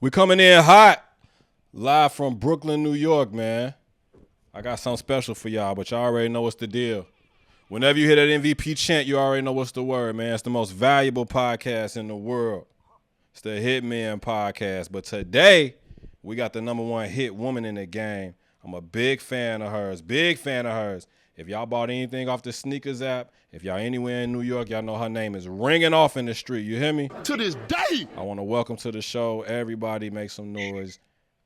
We coming in hot, live from Brooklyn, New York, man. I got something special for y'all, but y'all already know what's the deal. Whenever you hear that MVP chant, you already know what's the word, man. It's the most valuable podcast in the world. It's the Hitmen podcast. But today, we got the number one hit woman in the game. I'm a big fan of hers. Big fan of hers. If y'all bought anything off the sneakers app, if y'all anywhere in New York, y'all know her name is ringing off in the street. You hear me? To this day. I want to welcome to the show. Everybody make some noise.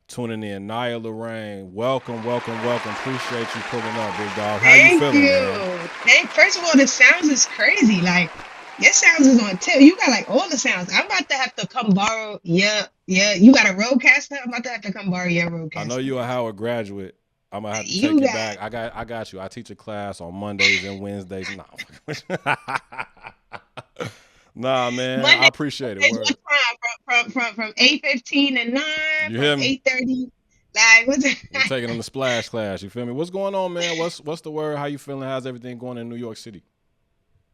Tuning in, Nya Lorraine. Welcome. Appreciate you pulling up, big dog. How you Thank feeling, you. man? First of all, the sounds is crazy. Like your sounds is on tip. You got like all the sounds. I'm about to have to come borrow. Yeah. You got a roadcaster. I'm about to have to come borrow your I know roadcaster. you a Howard graduate. I'm gonna have to take You you got back. I got you. I teach a class on Mondays and Wednesdays. Nah, man. I Monday appreciate it. is Word. what time? From 8:15 to 9, You from hear me? 8:30. Like what's We taking them to splash class. You feel me? What's going on, man? What's the word? How you feeling? How's everything going in New York City?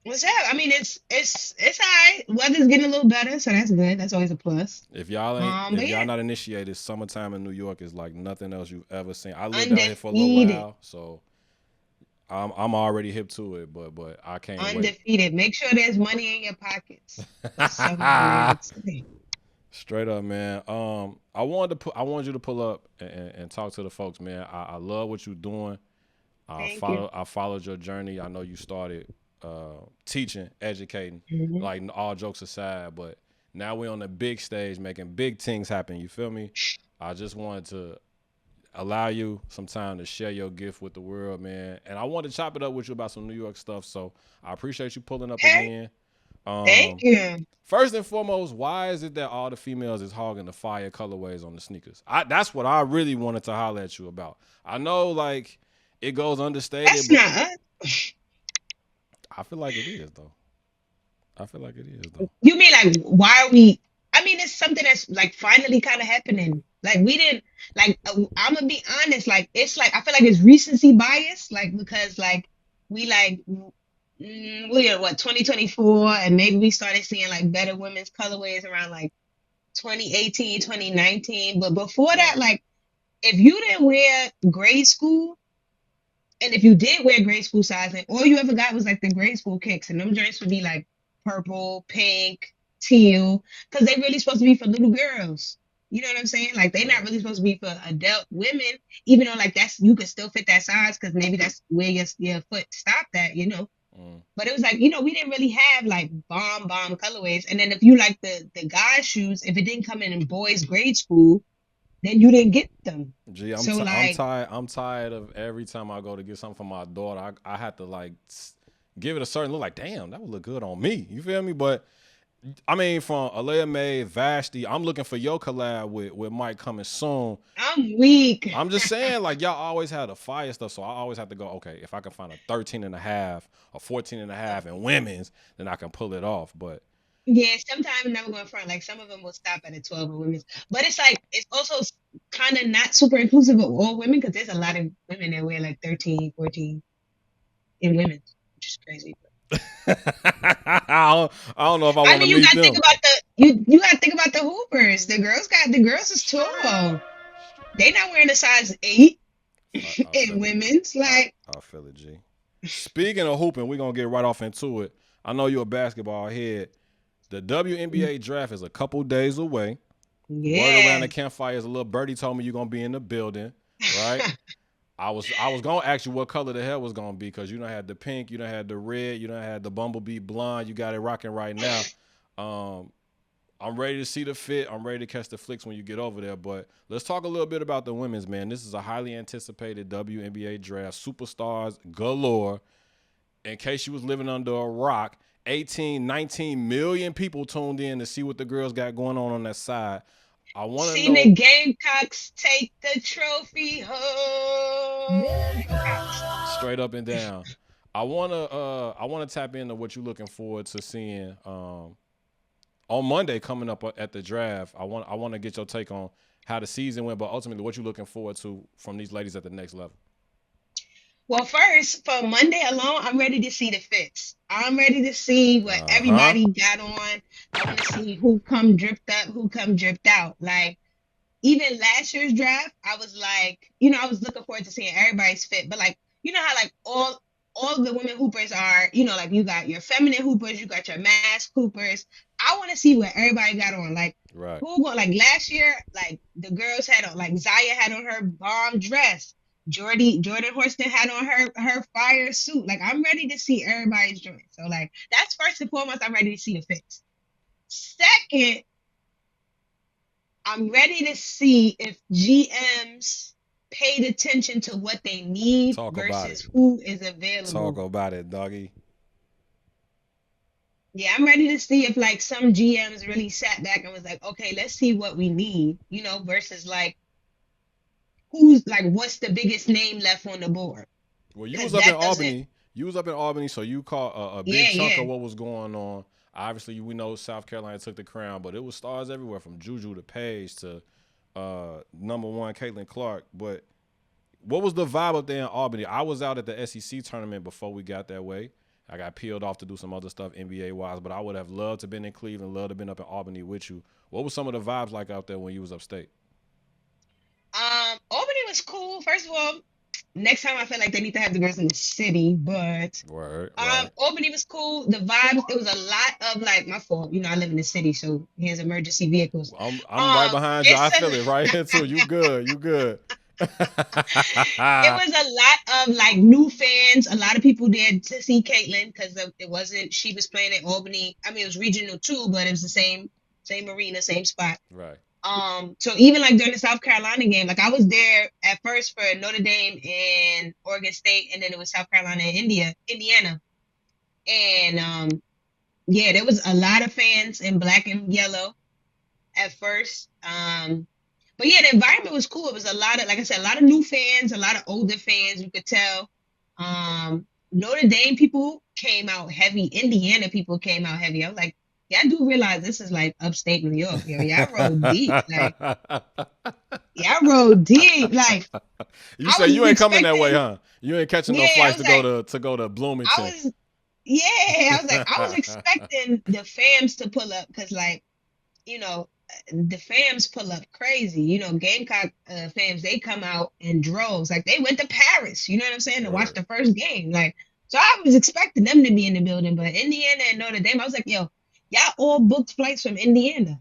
what's up? I mean, it's alright. Weather's getting a little better, so that's good. That's always a plus. If But y'all yeah, not initiated, summertime in New York is like nothing else you've ever seen. I lived out here for a little undefeated. while, so I'm already hip to it, but I can't wait. Undefeated. Make sure there's money in your pockets. Summer in New York City. Straight up, man. I wanted you to pull up and talk to the folks, man. I love what you're doing. Thank you. I followed your journey. I know you started teaching, educating, Mhm. like all jokes aside, but now we're on the big stage making big things happen. You feel me? I just wanted to allow you some time to share your gift with the world, man. And I want to chop it up with you about some New York stuff. So I appreciate you pulling up Okay. again. Thank Um, you. First and foremost, why is it that all the females is hogging the fire colorways on the sneakers? That's what I really wanted to holler at you about. I know like it goes understated, That's but not us. I feel like it is though. I feel like it is though. You mean like why are we? I mean, it's something that's like finally kind of happening. Like we didn't like. I'm gonna be honest. Like it's like I feel like it's recency bias. Like because like we like we are what 2024, and maybe we started seeing like better women's colorways around like 2018, 2019. But before that, Right. like if you didn't wear grade school, and if you did wear grade school sizing, all you ever got was like the grade school kicks, and them joints would be like purple, pink, teal, because they really supposed to be for little girls. You know what I'm saying? Like they're not Right. really supposed to be for adult women, even though like that's you could still fit that size because maybe that's where your foot stopped at, you know. Mm. But it was like, we didn't really have like bomb colorways. And then if you like the guys' shoes, if it didn't come in boys' grade school, then you didn't get them. Gee, So I'm like, tired. I'm tired of every time I go to get something for my daughter. I had to like give it a certain look. Like, damn, that would look good on me. You feel me? But I mean, from Alea May, Vashti, I'm looking for your collab with Mike coming soon. I'm weak. I'm just saying, like, y'all always had the fire stuff, so I always have to go, okay, if I can find a 13 and a half or 14 and a half in women's, then I can pull it off. But Yeah, sometimes I'm never going front. Like some of them will stop at a 12 in women's, but it's like it's also kind of not super inclusive of all women because there's a lot of women that wear like 13, 14 in women's, which is crazy. I don't know if I I want to mean, you meet got to think them. about you got to think about the Hoopers. The girls is tall. They not wearing a size 8 I in feel it. women's. Like I feel it, G. Speaking of hooping, we're going to get right off into it. I know you're a basketball head. The WNBA draft is a couple days away. Word around yeah. the campfire is a little birdie told me you're gonna be in the building, right? I was gonna ask you what color the hell was gonna be because you don't had the pink, you don't had the red, you don't had the bumblebee blonde. You got it rocking right now. Um, I'm ready to see the fit. I'm ready to catch the flicks when you get over there. But let's talk a little bit about the women's, man. This is a highly anticipated WNBA draft. Superstars galore. In case you was living under a rock, 18, 19 million people tuned in to see what the girls got going on that side. I want to Seen the know Gamecocks take the trophy home. Gamecocks. straight up and down. I wanna tap into what you're looking forward to seeing on Monday coming up at the draft. I want to get your take on how the season went, but ultimately what you're looking forward to from these ladies at the next level. Well, first, for Monday alone, I'm ready to see the fits. I'm ready to see what Uh huh. everybody got on. I want to see who come dripped up, who come dripped out. Like, even last year's draft, I was like, I was looking forward to seeing everybody's fit. But like, you know how like all of the women hoopers are, like you got your feminine hoopers, you got your mask hoopers. I want to see what everybody got on. Like Right. who going like last year, like the girls had on like Zaya had on her bomb dress. Jordan Horston had on her fire suit. Like I'm ready to see everybody's joint. So like that's first and foremost, I'm ready to see the fits. Second, I'm ready to see if GMs paid attention to what they need Talk about it. versus who is Talk available. about it, doggy. Yeah, I'm ready to see if like some GMs really sat back and was like, okay, let's see what we need, versus like who's like what's the biggest name left on the board? Well, you was Because up in that doesn't, Albany. You was up in Albany, so you caught a big yeah, chunk yeah. of what was going on. Obviously, we know South Carolina took the crown, but it was stars everywhere from Juju to Paige to number one Caitlin Clark. But what was the vibe up there in Albany? I was out at the SEC tournament before we got that way. I got peeled off to do some other stuff NBA wise, but I would have loved to been in Cleveland, loved to been up in Albany with you. What was some of the vibes like out there when you was upstate? Albany was cool. First of all, next time I feel like they need to have the girls in the city, but Right, right. Albany was cool. The vibes, it was a lot of like my fault. I live in the city, so here's emergency vehicles. I'm right behind you. I It's feel it right here too. You good. You good. it was a lot of like new fans. A lot of people there to see Caitlin because it wasn't she was playing at Albany. I mean, it was regional too, but it was the same arena, same spot. Right. So even like during the South Carolina game, like I was there at first for Notre Dame and Oregon State, and then it was South Carolina and Indiana. And yeah, there was a lot of fans in black and yellow at first. But yeah, the environment was cool. It was a lot of, like I said, a lot of new fans, a lot of older fans. You could tell. Notre Dame people came out heavy. Indiana people came out heavy. I was like, yeah, I do realize this is like upstate New York. Yo, y'all rode deep. Like, y'all rode deep. Like, You I say was you ain't coming that way, expecting. huh? You ain't catching no Yeah, I flights was like, to go to I Bloomington. was. Yeah, I was like, I was expecting the fams to pull up because, like, you know, the fams pull up crazy. Gamecock fans, they come out in droves. Like they went to Paris, you know what I'm saying, to watch Right. the first game. Like, so I was expecting them to be in the building, but Indiana and Notre Dame, I was like, yo, y'all all booked flights from Indiana.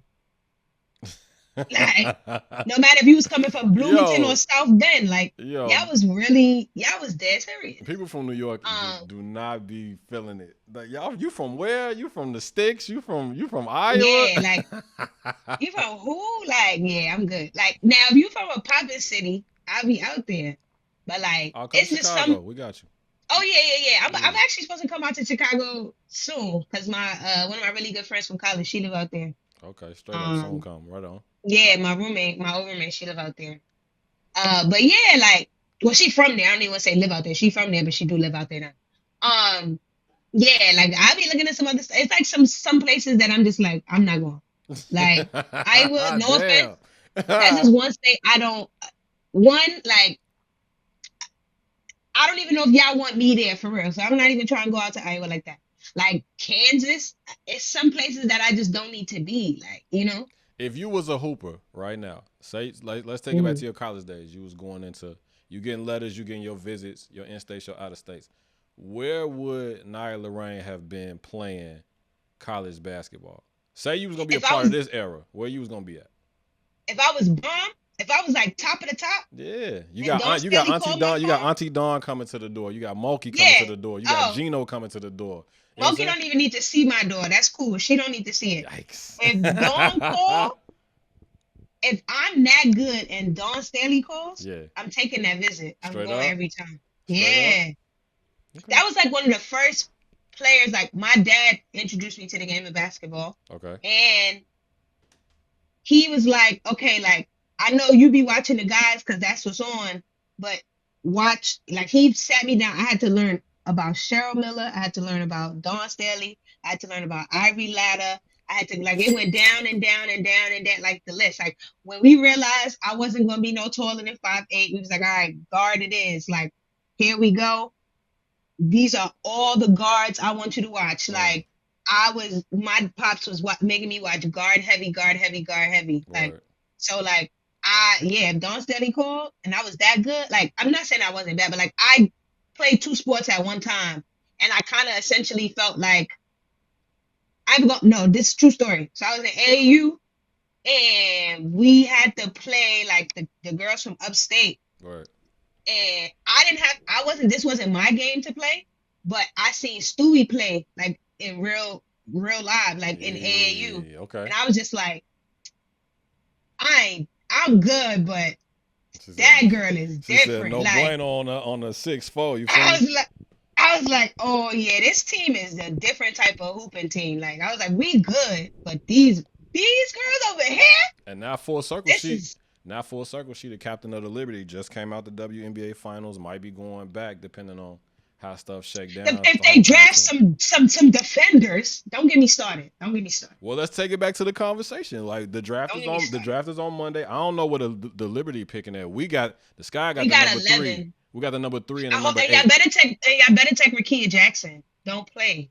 Like, no matter if you was coming from Bloomington or yo, South Bend, like yo, y'all was dead serious. people from New York Um, do not be feeling it. Like y'all, you from where? You from the sticks? You from Iowa? yeah, like you from who? Like, yeah, I'm good. Like now, if you from a poppin' city, I'll be out there. But like, I'll come to it's just some. Chicago. We got you. Oh yeah, yeah, yeah. I'm Yeah. actually supposed to come out to Chicago soon because my one of my really good friends from college, she live out there. Okay, straight up, soon Um, come. Right on. yeah, my old roommate, she live out there. But yeah, like, well, she from there. I don't even want to say live out there. She from there, but she do live out there now. Um, yeah, like I be looking at some other. It's like some places that I'm just like I'm not going. Like Iowa, no offense, Damn. that's just one state I don't. One like I don't even know if y'all want me there for real. So I'm not even trying to go out to Iowa like that. Like Kansas, it's some places that I just don't need to be. Like. If you was a hooper right now, say like let's take it back Mhm. to your college days. You was going into you getting letters, you getting your visits, your in states, your out of states. Where would Nya Lorraine have been playing college basketball? Say you was gonna be a If I part of was this era, where you was gonna be at? if I was bomb, if I was like top of the top, Yeah, and Don You got Staley Auntie called my Dawn, you got phone, Auntie Dawn coming to the door, you got Mulkey coming to yeah. the door, you got Oh, Gino coming to the door. You know what I'm Moki saying? don't even need to see my door. That's cool. She don't need to see it. Yikes! If Dawn call, if I'm that good and Dawn Staley calls, Yeah, I'm taking that visit. I'm straight going up, every time. straight up. Yeah. Okay, That was like one of the first players, like my dad introduced me to the game of basketball. okay. And he was like, okay, like I know you be watching the guys because that's what's on, but watch, like he sat me down. I had to learn about Cheryl Miller. I had to learn about Dawn Staley. I had to learn about Ivory Latta. I had to like it went down and down and down and down like the list. Like when we realized I wasn't gonna be no taller than 5'8", we was like, all right, guard it is. Like here we go. These are all the guards I want you to watch. Mm, Like my pops was making me watch guard heavy, guard heavy, guard heavy. Like word. so, like Yeah, if Dawn Staley called and I was that good, like I'm not saying I wasn't bad, but like I played two sports at one time, and I kind of essentially felt like I've got no. This is true story. So I was in AAU, and we had to play like the girls from upstate, Right. and I wasn't. This wasn't my game to play, but I seen Stewie play like in real live, like in AAU, Yeah. Okay. and I was just like, I'm good, but She said. that girl is She said different. no Like bueno on a 6'4". You feel I me? was like, I was like, oh yeah, this team is a different type of hooping team. Like I was like, we good, but these girls over here, And now full circle, this she is now full circle, she the captain of the Liberty. Just came out the WNBA finals. Might be going back depending on how stuff shake down. It's if the they hometown draft team. some defenders, don't get me started. Don't get me started. Well, let's take it back to the conversation. Like Don't get me the started. draft is on Monday. I don't know what the Liberty picking at. We got the Sky got We the got number 3. 11. We got the number 3 and I the hope number and 8. y'all better take Rakia Jackson. Don't play.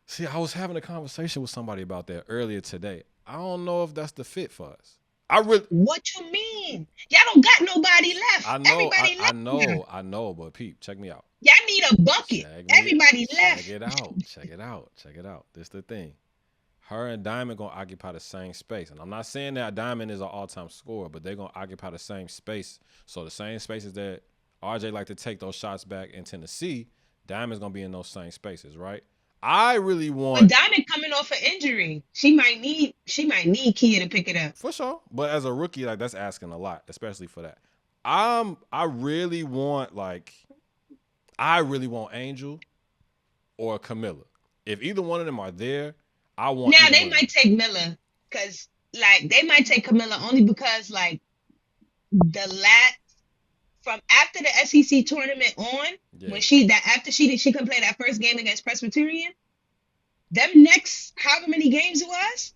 See, I was having a conversation with somebody about that earlier today. I don't know if that's the fit for us. I really What you mean? Y'all don't got nobody left. I know, Everybody left now. I know, but Pete, check me out. Y'all need a bucket. Everybody Check left. it out. Check it out. Check it out. This the thing. Her and Diamond gonna occupy the same space. And I'm not saying that Diamond is an all-time scorer, but they're gonna occupy the same space. So the same spaces that RJ like to take those shots back in Tennessee, Diamond's gonna be in those same spaces, right? I really But want Diamond coming off an injury. She might need Kia to pick it up. for sure. But as a rookie, like that's asking a lot, especially for that. I really want Angel or Camilla. If either one of them are there, I want Now either they one of them. might take Miller because like they might take Camilla only because like the last from after the SEC tournament on Yeah. after she couldn't play that first game against Presbyterian, them next however many games it was,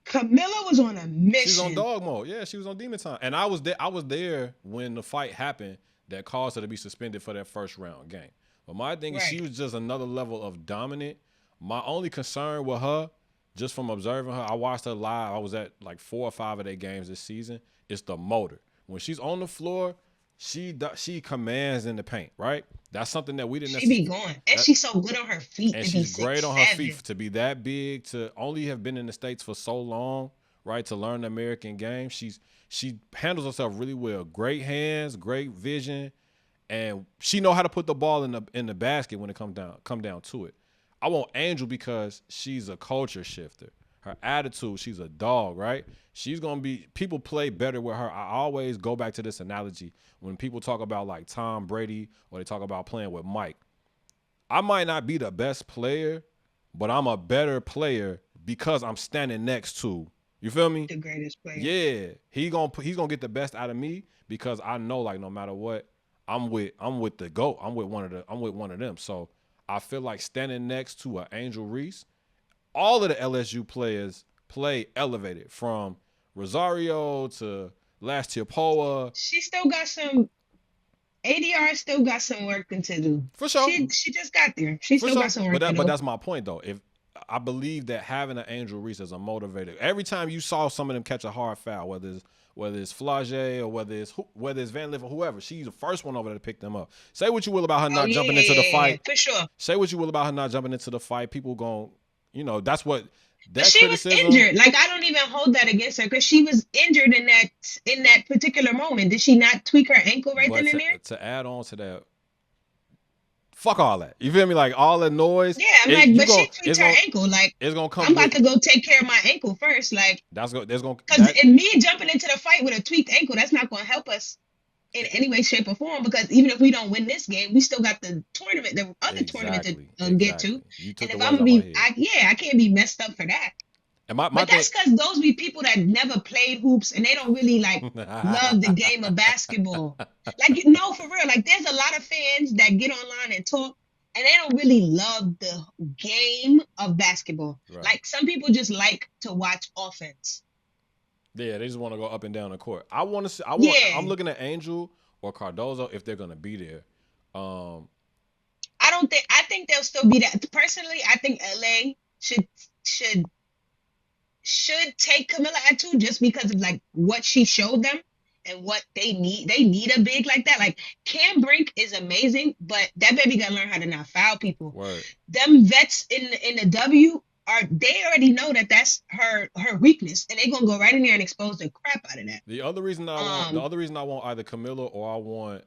Camilla was on a She was on mission. dog mode. Yeah, she was on demon time. And I was there. I was there when the fight happened that caused her to be suspended for that first round game. But my thing is, Right. she was just another level of dominant. My only concern with her, just from observing her, I watched her live. I was at like 4 or 5 of their games this season. It's the motor. When she's on the floor, she commands in the paint. Right. That's something that we didn't She be necessarily. going. And she's so good on her feet And to be she's great on her 6'7". feet to be that big, to only have been in the States for so long, right? To learn the American game. She handles herself really well. Great hands, great vision, and she know how to put the ball in the basket when it come down to it. I want Angel because she's a culture shifter. Her attitude, she's a dog, right? She's gonna be people play better with her. I always go back to this analogy when people talk about like Tom Brady or they talk about playing with Mike. I might not be the best player, but I'm a better player because I'm standing next to. You feel me? The greatest player. Yeah, he's gonna get the best out of me because I know like no matter what, I'm with the GOAT. I'm with one of them. So I feel like standing next to an Angel Reese, all of the LSU players play elevated from Rosario to Last Poa. She still got some ADR still got some work to do. For sure. She just got there. She For still sure. got some work to do. But that's my point though. If I believe that having an Angel Reese as a motivator, every time you saw some of them catch a hard foul, whether it's Flage or whether it's Van Liff or whoever, she's the first one over there to pick them up. Say what you will about her not jumping into the fight. For sure. Say what you will about her not jumping into the fight. People going, that's what But she was injured. Like I don't even hold that against her because she was injured in that particular moment. Did she not tweak her ankle right then and there? To add on to that, fuck all that. You feel me? Like all the noise. Yeah, I'm like, but she tweaked her ankle. Like it's gonna come. I'm about to go take care of my ankle first. Like that's gonna because me jumping into the fight with a tweaked ankle, that's not gonna help us in any way, shape, or form. Because even if we don't win this game, we still got the tournament, the other tournament to get to. And if I'm gonna be, I can't be messed up for that. But that's because those be people that never played hoops and they don't really like love the game of basketball. Like no, for real. Like there's a lot of fans that get online and talk and they don't really love the game of basketball. Right. Like some people just like to watch offense. Yeah, they just want to go up and down the court. I'm looking at Angel or Cardozo if they're gonna be there. I think they'll still be there. Personally, I think LA should should take Camilla at 2 just because of like what she showed them and what they need. They need a big like that. Like Cam Brink is amazing, but that baby gotta learn how to not foul people. Word. Them vets in the W they already know that that's her weakness, and they gonna go right in there and expose the crap out of that. The other reason I want either Camilla or I want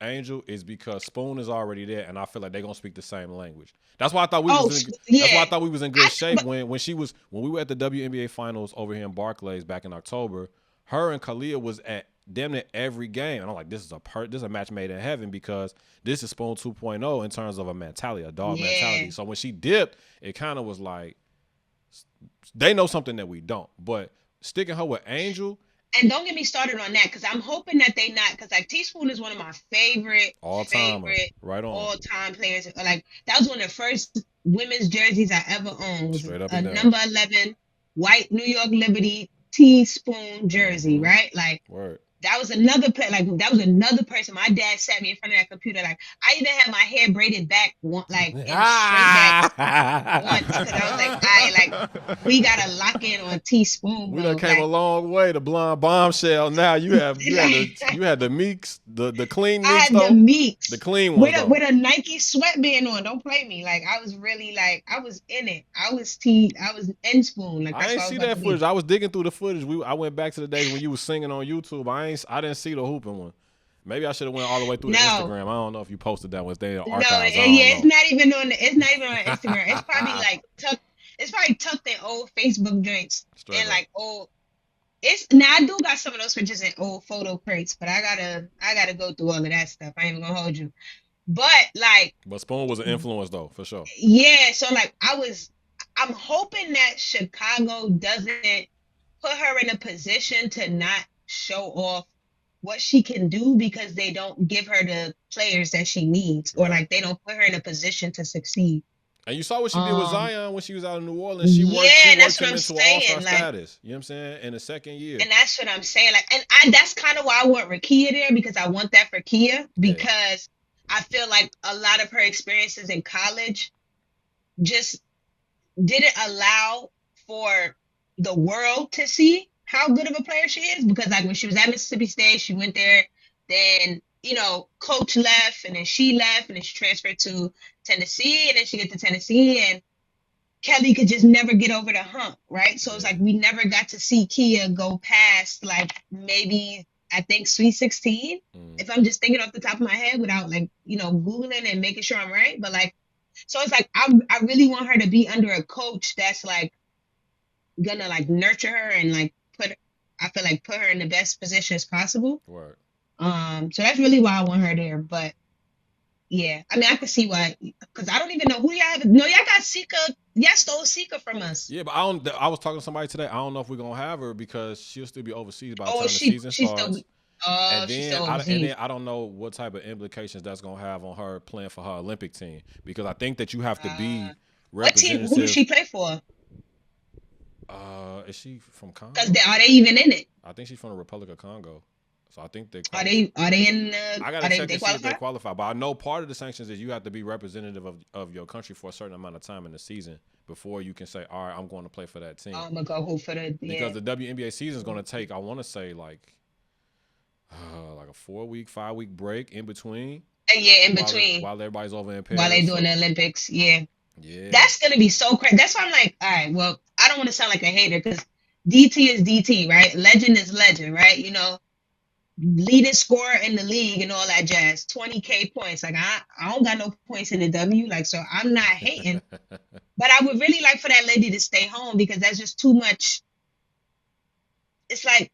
Angel is because Spoon is already there, and I feel like they're gonna speak the same language. That's why I thought that's why I thought we was in good shape when we were at the WNBA finals over here in Barclays back in October. Her and Kalia was at damn near every game, and I'm like, this is a match made in heaven, because this is Spoon 2.0 in terms of a mentality, a dog mentality. So when she dipped, it kind of was like they know something that we don't. But sticking her with Angel. And don't get me started on that, because I'm hoping that they not, because like Teaspoon is one of my favorite all-time players. Like that was one of the first women's jerseys I ever owned. Was straight up a number 11 white New York Liberty Teaspoon jersey, right? Like word. That was another that was another person. My dad sat me in front of that computer. Like I even had my hair braided back, like in straight back once, because I was like, we gotta lock in on Teaspoon. We done came a long way. The blonde bombshell. Now you had the Meeks, the clean Meeks. I had the Meeks, the clean ones with a Nike sweatband on. Don't play me. Like I was really like I was in it. I was in Spoon. Like I didn't see that footage. I was digging through the footage. I went back to the days when you was singing on YouTube. I didn't see the hooping one. Maybe I should have went all the way through the Instagram. I don't know if you posted that one. It's there in archives. It's not even on Instagram. It's probably like tucked. It's probably tucked in old Facebook joints and like old. I do got some of those pictures in old photo crates, but I gotta go through all of that stuff. I ain't even gonna hold you. But Spoon was an influence though, for sure. Yeah, so like I'm hoping that Chicago doesn't put her in a position to not show off what she can do, because they don't give her the players that she needs, or like they don't put her in a position to succeed. And you saw what she did with Zion when she was out in New Orleans. She worked him into all-star status. You know what I'm saying? In the second year. And that's what I'm saying. Like, and that's kind of why I want Rakia there, because I want that for Kia, because I feel like a lot of her experiences in college just didn't allow for the world to see how good of a player she is. Because like when she was at Mississippi State, she went there, then coach left, and then she left, and then she transferred to Tennessee, and then she get to Tennessee, and Kelly could just never get over the hump, right? So it's like we never got to see Kia go past like maybe I think Sweet 16, if I'm just thinking off the top of my head without like Googling and making sure I'm right. But like, so it's like I really want her to be under a coach that's like gonna like nurture her and like put her in the best position as possible. Right. So that's really why I want her there. But yeah, I mean, I can see why, because I don't even know who y'all have. No, y'all got Sika. Y'all stole Sika from us. Yeah, but I was talking to somebody today. I don't know if we're gonna have her because she'll still be overseas by the time the season starts. And then I don't know what type of implications that's gonna have on her playing for her Olympic team, because I think that you have to be representative. What team? Who does she play for? Is she from Congo? Because are they even in it? I think she's from the Republic of Congo. So I think are they in? I gotta check to see if they qualify. But I know part of the sanctions is you have to be representative of your country for a certain amount of time in the season before you can say, all right, I'm going to play for that team. I'm gonna go hoop for the because the WNBA season is going to take, I want to say like a 5-week break in between. In between while everybody's over in Paris. While they're doing the Olympics, yeah. That's gonna be so crazy. That's why I'm like, all right, well, I don't want to sound like a hater, because DT is DT, right? Legend is legend, right? Leading scorer in the league and all that jazz, 20K points. Like I don't got no points in the W, like, so I'm not hating. But I would really like for that lady to stay home, because that's just too much. It's like,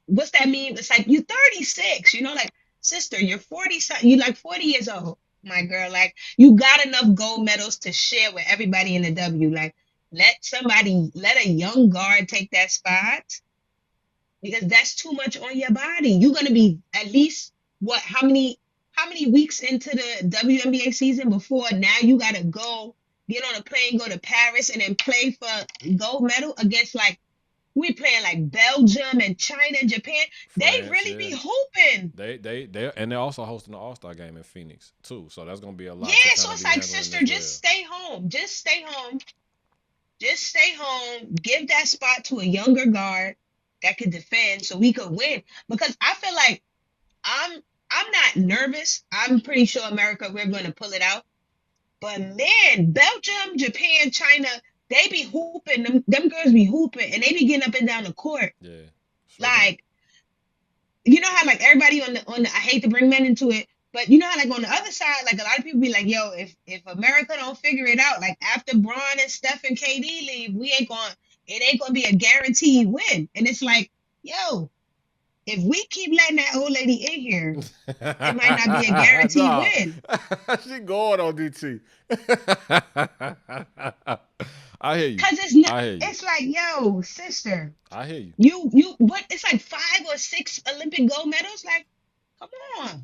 what's that mean? It's like, you're 36, like, sister, you're 40, you're like 40 years old, my girl. Like, you got enough gold medals to share with everybody in the W. Like, let a young guard take that spot, because that's too much on your body. You're going to be at least, how many weeks into the WNBA season before now you got to go get on a plane, go to Paris, and then play for gold medal against, like, we playing like Belgium and China and Japan. France, they really be hooping. They're also hosting the All-Star game in Phoenix too. So that's going to be a lot. Yeah, so it's like, sister, just stay home. Just Just stay home, give that spot to a younger guard that could defend so we could win. Because I feel like I'm I'm not nervous. I'm pretty sure America, we're going to pull it out. But man, Belgium, Japan, China, they be hooping. Them girls be hooping and they be getting up and down the court. Yeah. Straight up. Like, you know how like everybody on the I hate to bring men into it, but you know how like on the other side, like a lot of people be like, yo, if America don't figure it out, like after Braun and Steph and KD leave, it ain't gonna be a guaranteed win. And it's like, yo, if we keep letting that old lady in here, it might not be a guaranteed Nah. win. She going on DT. I hear you. Cause it's not. I hear you. It's like, yo, sister, I hear you. what? It's like 5 or 6 Olympic gold medals. Like, come on,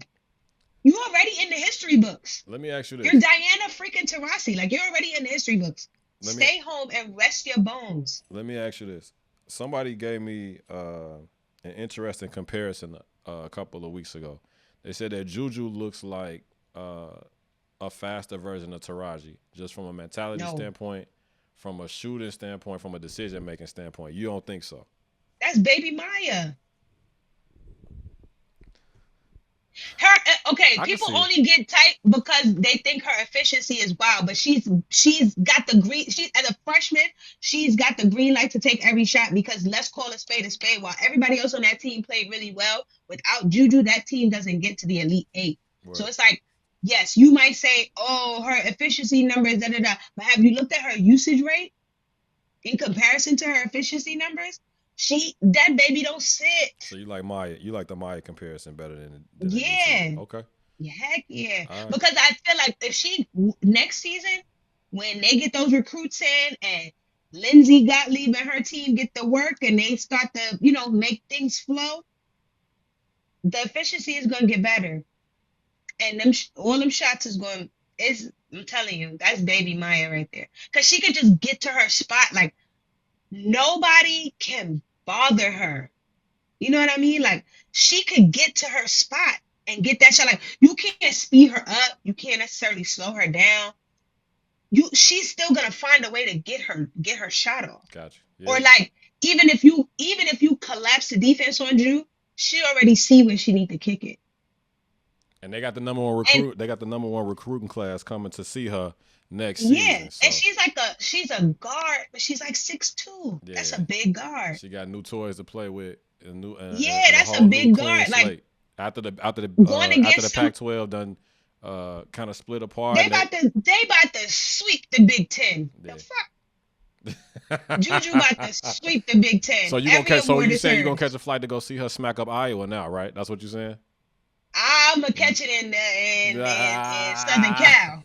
you already in the history books. Let me ask you this. You're Diana freaking Taurasi. Like, you're already in the history books. Let me- Stay home and rest your bones. Let me ask you this. Somebody gave me an interesting comparison a couple of weeks ago. They said that Juju looks like a faster version of Taraji, just from a mentality No. standpoint, from a shooting standpoint, from a decision-making standpoint. You don't think so? That's baby Maya. Okay, I can people see. only get tight because they think her efficiency is wild, but she's got the green. She as a freshman, she's got the green light to take every shot because let's call a spade. While everybody else on that team played really well, without Juju, that team doesn't get to the Elite Eight. Right. So it's like, yes, you might say, oh, her efficiency numbers, da da da. But have you looked at her usage rate in comparison to her efficiency numbers? That baby don't sit. So you like Maya? You like the Maya comparison better than the Yeah. DT. Okay. Heck yeah. All right. Because I feel like if she next season, when they get those recruits in and Lindsay Gottlieb and her team get the work and they start to, make things flow, the efficiency is going to get better. And all them shots I'm telling you, that's baby Maya right there. Because she could just get to her spot. Like, nobody can bother her. You know what I mean? Like, she could get to her spot and get that shot. Like, you can't speed her up. You can't necessarily slow her down. She's still gonna find a way to get her shot off. Gotcha. Yeah. Or like, even if you collapse the defense on Drew, she already see where she need to kick it. And they got the number one recruit. They got the number one recruiting class coming to see her next season. Yeah, So and she's a guard, but she's like 6'2". Yeah. That's a big guard. she got new toys to play with. That's a big guard. Like, after the going against Pac-12 done kind of split apart. they about to sweep the Big Ten. Yeah. The fuck? Juju about to sweep the Big Ten. So you saying you're gonna catch a flight to go see her smack up Iowa now, right? That's what you're saying? I'm gonna catch it in Southern Cal.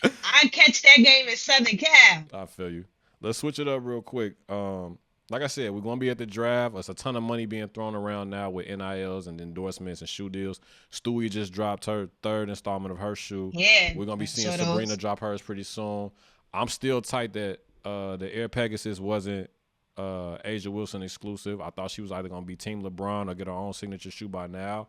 I catch that game in Southern Cal. I feel you. Let's switch it up real quick. Like I said, we're gonna be at the draft. There's a ton of money being thrown around now with NILs and endorsements and shoe deals. Stewie just dropped her third installment of her shoe. Yeah, We're gonna be seeing Sabrina drop hers pretty soon. I'm still tight that the Air Pegasus wasn't Asia Wilson exclusive. I thought she was either gonna be Team LeBron or get her own signature shoe by now.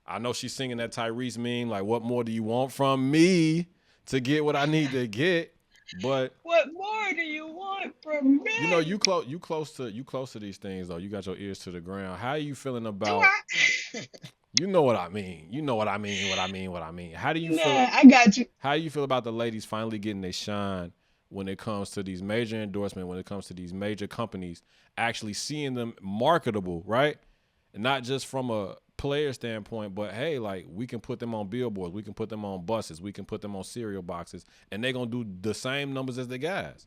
I know she's singing that Tyrese meme, like, "What more do you want from me to get what I need to get?" But what more do you want from me? You know, you close to these things though. You got your ears to the ground. How are you feeling about? You know what I mean. You know what I mean. How do you feel? I got you. How do you feel about the ladies finally getting their shine when it comes to these major endorsements? When it comes to these major companies actually seeing them marketable, right? And not just from a player standpoint, but hey, like, we can put them on billboards, we can put them on buses, we can put them on cereal boxes, and they're gonna do the same numbers as the guys,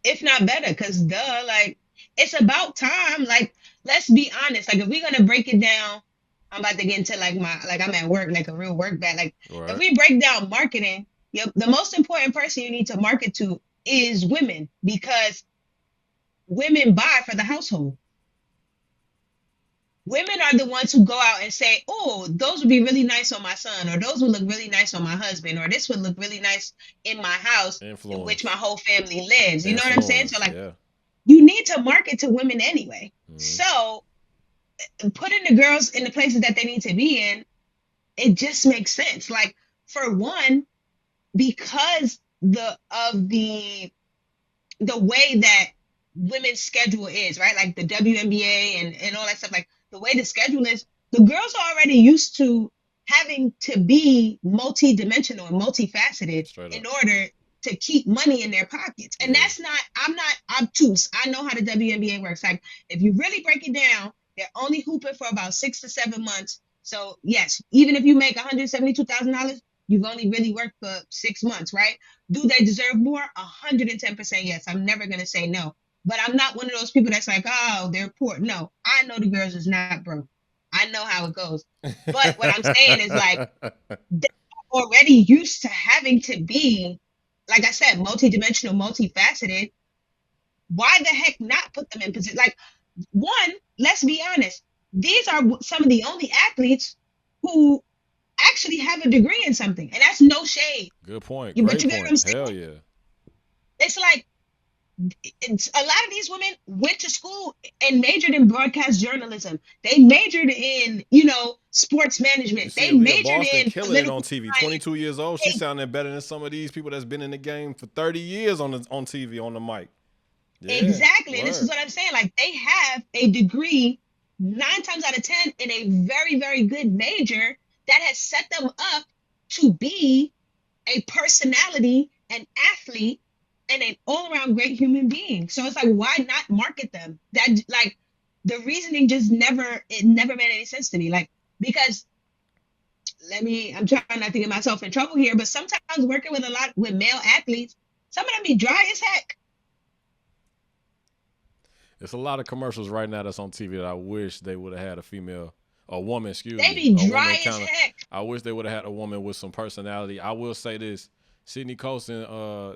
if not better. Because like, it's about time. Like, let's be honest. Like, if we're gonna break it down, I'm about to get into I'm at work, like a real work bag. Like, right. If we break down marketing, the most important person you need to market to is women, because women buy for the household. Women are the ones who go out and say, oh, those would be really nice on my son, or those would look really nice on my husband, or this would look really nice in my house in which my whole family lives. You know what I'm saying? So, like, you need to market to women anyway. Mm-hmm. So putting the girls in the places that they need to be in, it just makes sense. Like, for one, because the way that women's schedule is, right? Like the WNBA and all that stuff. Like the way the schedule is, the girls are already used to having to be multi-dimensional and multifaceted Straight in up. order to keep money in their pockets. And Yeah. that's not, I'm not obtuse. I know how the WNBA works. Like if you really break it down, they're only hooping for about 6 to 7 months. So yes, even if you make $172,000, you've only really worked for 6 months, right? Do they deserve more? 110% yes. I'm never gonna say no. But I'm not one of those people that's like, oh, they're poor. No, I know the girls is not broke. I know how it goes. But what I'm saying is like they're already used to having to be, like I said, multidimensional, multifaceted. Why the heck not put them in position? Like one, let's be honest, these are some of the only athletes who actually have a degree in something, and that's no shade. Good point. But Great you get what I'm point. Hell saying? yeah. It's like a lot of these women went to school and majored in broadcast journalism. They majored in, sports You management. see They Aaliyah majored Boston in killing it on political TV. science. 22 years old. She They- sounding better than some of these people that's been in the game for 30 years on TV on the mic. Yeah. exactly. And this is Word. what I'm saying. Like they have a degree 9 times out of 10 in a very, very good major that has set them up to be a personality, an athlete, and an all-around great human being. So it's like, why not market them? That like the reasoning just never made any sense to me. Like because I'm trying not to get myself in trouble here, but sometimes working with a lot with male athletes, some of them be dry as heck. It's a lot of commercials right now that's on TV that I wish they would have had a female, a woman, excuse They me, be a woman dry as kind of. heck. I wish they would have had a woman with some personality. I will say this: Sydney Colson,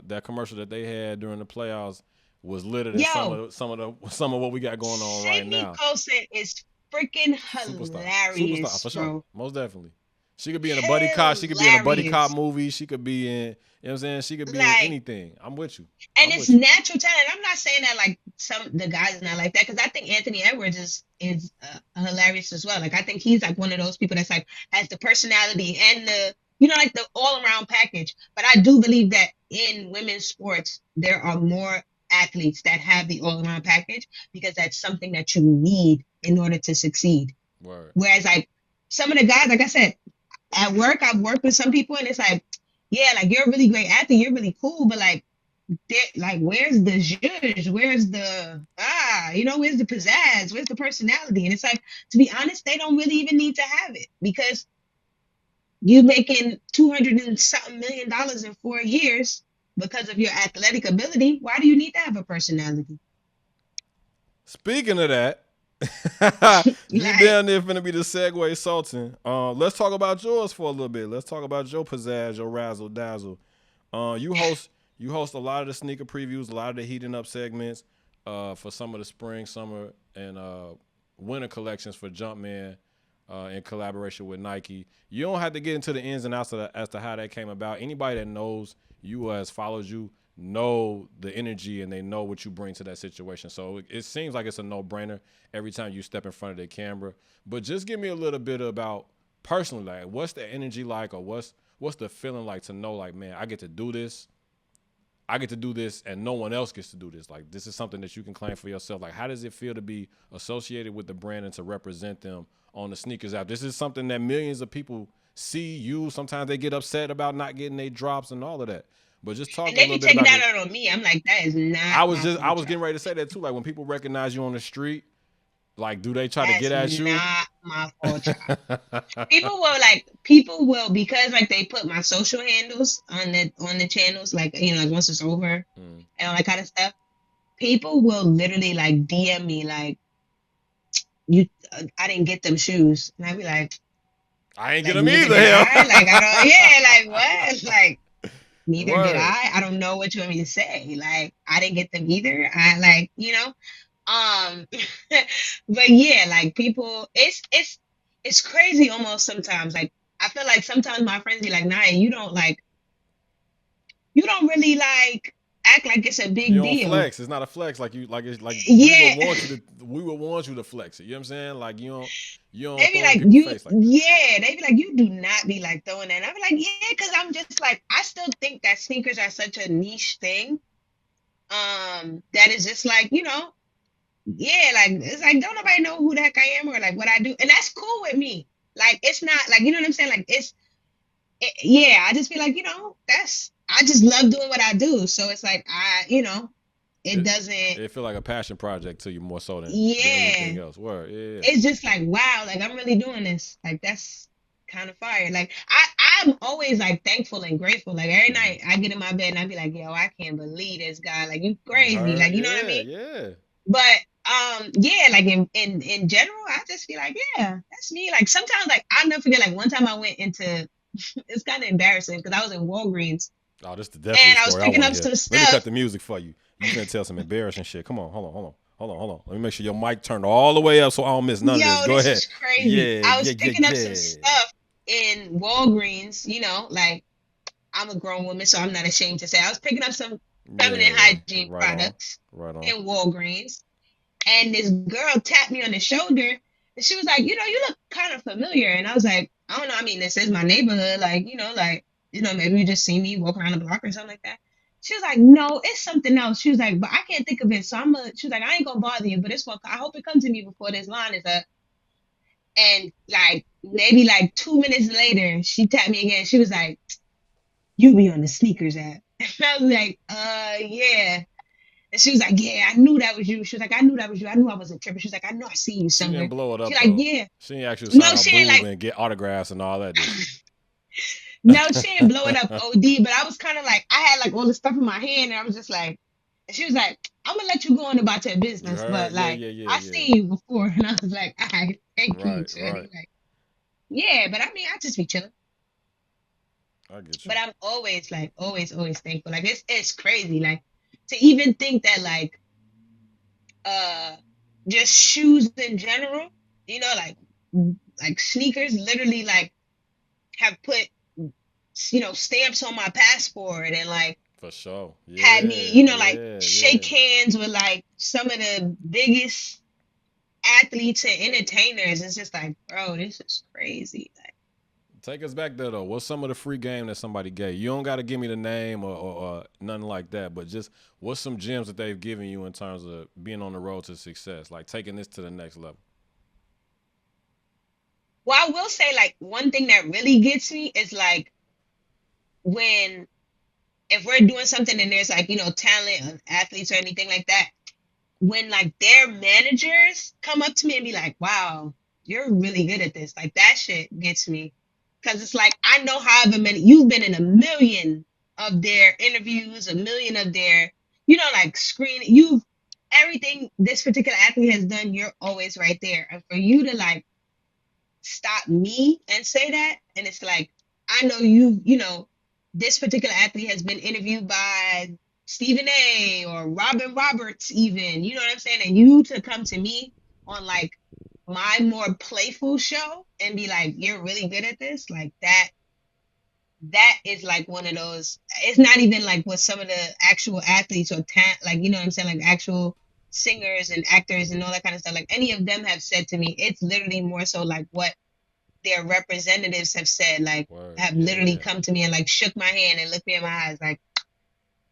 that commercial that they had during the playoffs was litter than some Yo, of the, some of the some of what we got going on right Sydney now. Colson is freaking Superstar hilarious, for sure, bro. most definitely. She could be in a buddy cop. She could be in a buddy cop Hilarious. movie. She could be in. You know what I'm saying? She could be in Like, anything. I'm with you. and I'm it's with you. natural talent. I'm not saying that like some the guys are not like that because I think Anthony Edwards is hilarious as well. Like I think he's like one of those people that's like has the personality and the like the all around package. But I do believe that in women's sports there are more athletes that have the all around package because that's something that you need in order to succeed. Word. Whereas like some of the guys, like I said, at work I've worked with some people and it's like, yeah, like you're a really great athlete, you're really cool, but like where's the zhuzh, where's the where's the pizzazz, where's the personality? And it's like, to be honest, they don't really even need to have it because you making 200 and something $1 million in 4 years because of your athletic ability. Why do you need to have a personality? Speaking of that, you Like, down there finna be the segue Sultan. Let's talk about yours for a little bit. Let's talk about your pizzazz, your razzle dazzle. You host a lot of the sneaker previews, a lot of the heating up segments for some of the spring, summer, and winter collections for Jumpman in collaboration with Nike. You don't have to get into the ins and outs of that, as to how that came about. Anybody that knows you as follows you know the energy and they know what you bring to that situation. So it seems like it's a no-brainer every time you step in front of the camera. But just give me a little bit about personally, like what's the energy like, or what's the feeling like to know, like, man, I get to do this. I get to do this and no one else gets to do this. Like, this is something that you can claim for yourself. Like, how does it feel to be associated with the brand and to represent them on the sneakers app? This is something that millions of people see you. Sometimes they get upset about not getting their drops and all of that. But just talk and a they little be bit taking about that it. out on me. I'm like, that is not I was my just I fault, was child. getting ready to say that too. Like when people recognize you on the street, like do they try to That's get at you? not my fault, child. People will because like they put my social handles on the channels, like like once it's over Mm. and all that kind of stuff. People will literally like DM me like you I didn't get them shoes. And I'd be I ain't get like them neither either, did hell. I. Like I don't yeah, like what? Like neither did Word. I. I don't know what you want me to say. Like I didn't get them either. I um but yeah, like people it's crazy almost sometimes. Like I feel like sometimes my friends be like, nah, you don't really like act like it's a You big don't deal. flex. It's not a flex like you like. It's like Yeah, we would want you to flex it. You know what I'm saying? Like you don't they be throw it in like people's you. face like that. Yeah, they be like you do not be like throwing that. And I be like yeah, because I'm just like I still think that sneakers are such a niche thing. That is just like yeah, like it's like don't nobody know who the heck I am or like what I do, and that's cool with me. Like it's not like you know what I'm saying. Like yeah, I just be like that's I just love doing what I do. So it's like it It doesn't. it feel like a passion project to you more so than anything Yeah, else. Word, yeah, it's just like wow, like I'm really doing this. Like that's kind of fire. Like I'm always like thankful and grateful. Like every yeah. night I get in my bed and I be like, yo, I can't believe this guy. Like you You crazy. heard? Like you know what I Yeah, mean? yeah. But yeah, like in general, I just feel like yeah, that's me. Like sometimes like I'll never forget like one time I went into it's kind of embarrassing because I was in Walgreens Oh, this is definitely the and I was story I picking want to up hear. some Let me cut stuff. the music for you. You finna tell some embarrassing shit. Come on, hold on. Let me make sure your mic turned all the way up so I don't miss none of this. Yo, Go this ahead. is crazy. Yeah, I yeah, was yeah, picking up some yeah. stuff in Walgreens, like I'm a grown woman, so I'm not ashamed to say I was picking up some feminine Yeah, hygiene right on, products right on. in Walgreens, and this girl tapped me on the shoulder, and she was like, you look kind of familiar, and I was like, I don't know. I mean, this is my neighborhood, like, maybe you just see me walk around the block or something like that. She was like, no, it's something else. She was like, but I can't think of it, so she was like, I ain't gonna bother you, but I hope it comes to me before this line is up. And like maybe like 2 minutes later, she tapped me again. She was like, "You be on the sneakers app." And I was like, yeah." And she was like, "Yeah, I knew that was you." She was like, "I knew that was you. I knew I wasn't tripping." She was like, "I know I see you She didn't somewhere." blow it She up like, though. "Yeah." She didn't actually sign No, out she ain't boob like. and get autographs and all that, did she? No, she didn't blow it up OD. But I was kind of like, I had like all the stuff in my hand, and I was just like, and she was like, "I'm gonna let you go on about your You business, but heard? Yeah, like, yeah, yeah, I yeah. seen you before," and I was like, "All right, thank you, Right, Shorty." right. Like, yeah, but I mean, I just be chilling. I get you. But I'm always like always thankful. Like it's crazy. Like to even think that uh just shoes in general, like sneakers literally like have put stamps on my passport and like For sure. had me, Yeah, like yeah, shake yeah. hands with like some of the biggest athletes and entertainers. It's just like, bro, this is crazy. Like, Take us back there though. What's some of the free game that somebody gave? You don't got to give me the name or nothing like that, but just what's some gems that they've given you in terms of being on the road to success, like taking this to the next level. well, I will say like one thing that really gets me is like when if we're doing something and there's like talent athletes or anything like that, when like their managers come up to me and be like, wow, you're really good at this, like that shit gets me because it's like I know however many you've been in a million of their interviews, a million of their like screen you've everything this particular athlete has done, you're always right there, and for you to like stop me and say that. And it's like, I know this particular athlete has been interviewed by Stephen A or Robin Roberts, even, you know what I'm saying? And you to come to me on like my more playful show and be like, you're really good at this, like that is like one of those. It's not even like what some of the actual athletes or like you know what I'm saying, like actual singers and actors and all that kind of stuff. Like any of them have said to me, it's literally more so like what their representatives have said, like Word. have literally Yeah. come to me and like shook my hand and looked me in my eyes, like,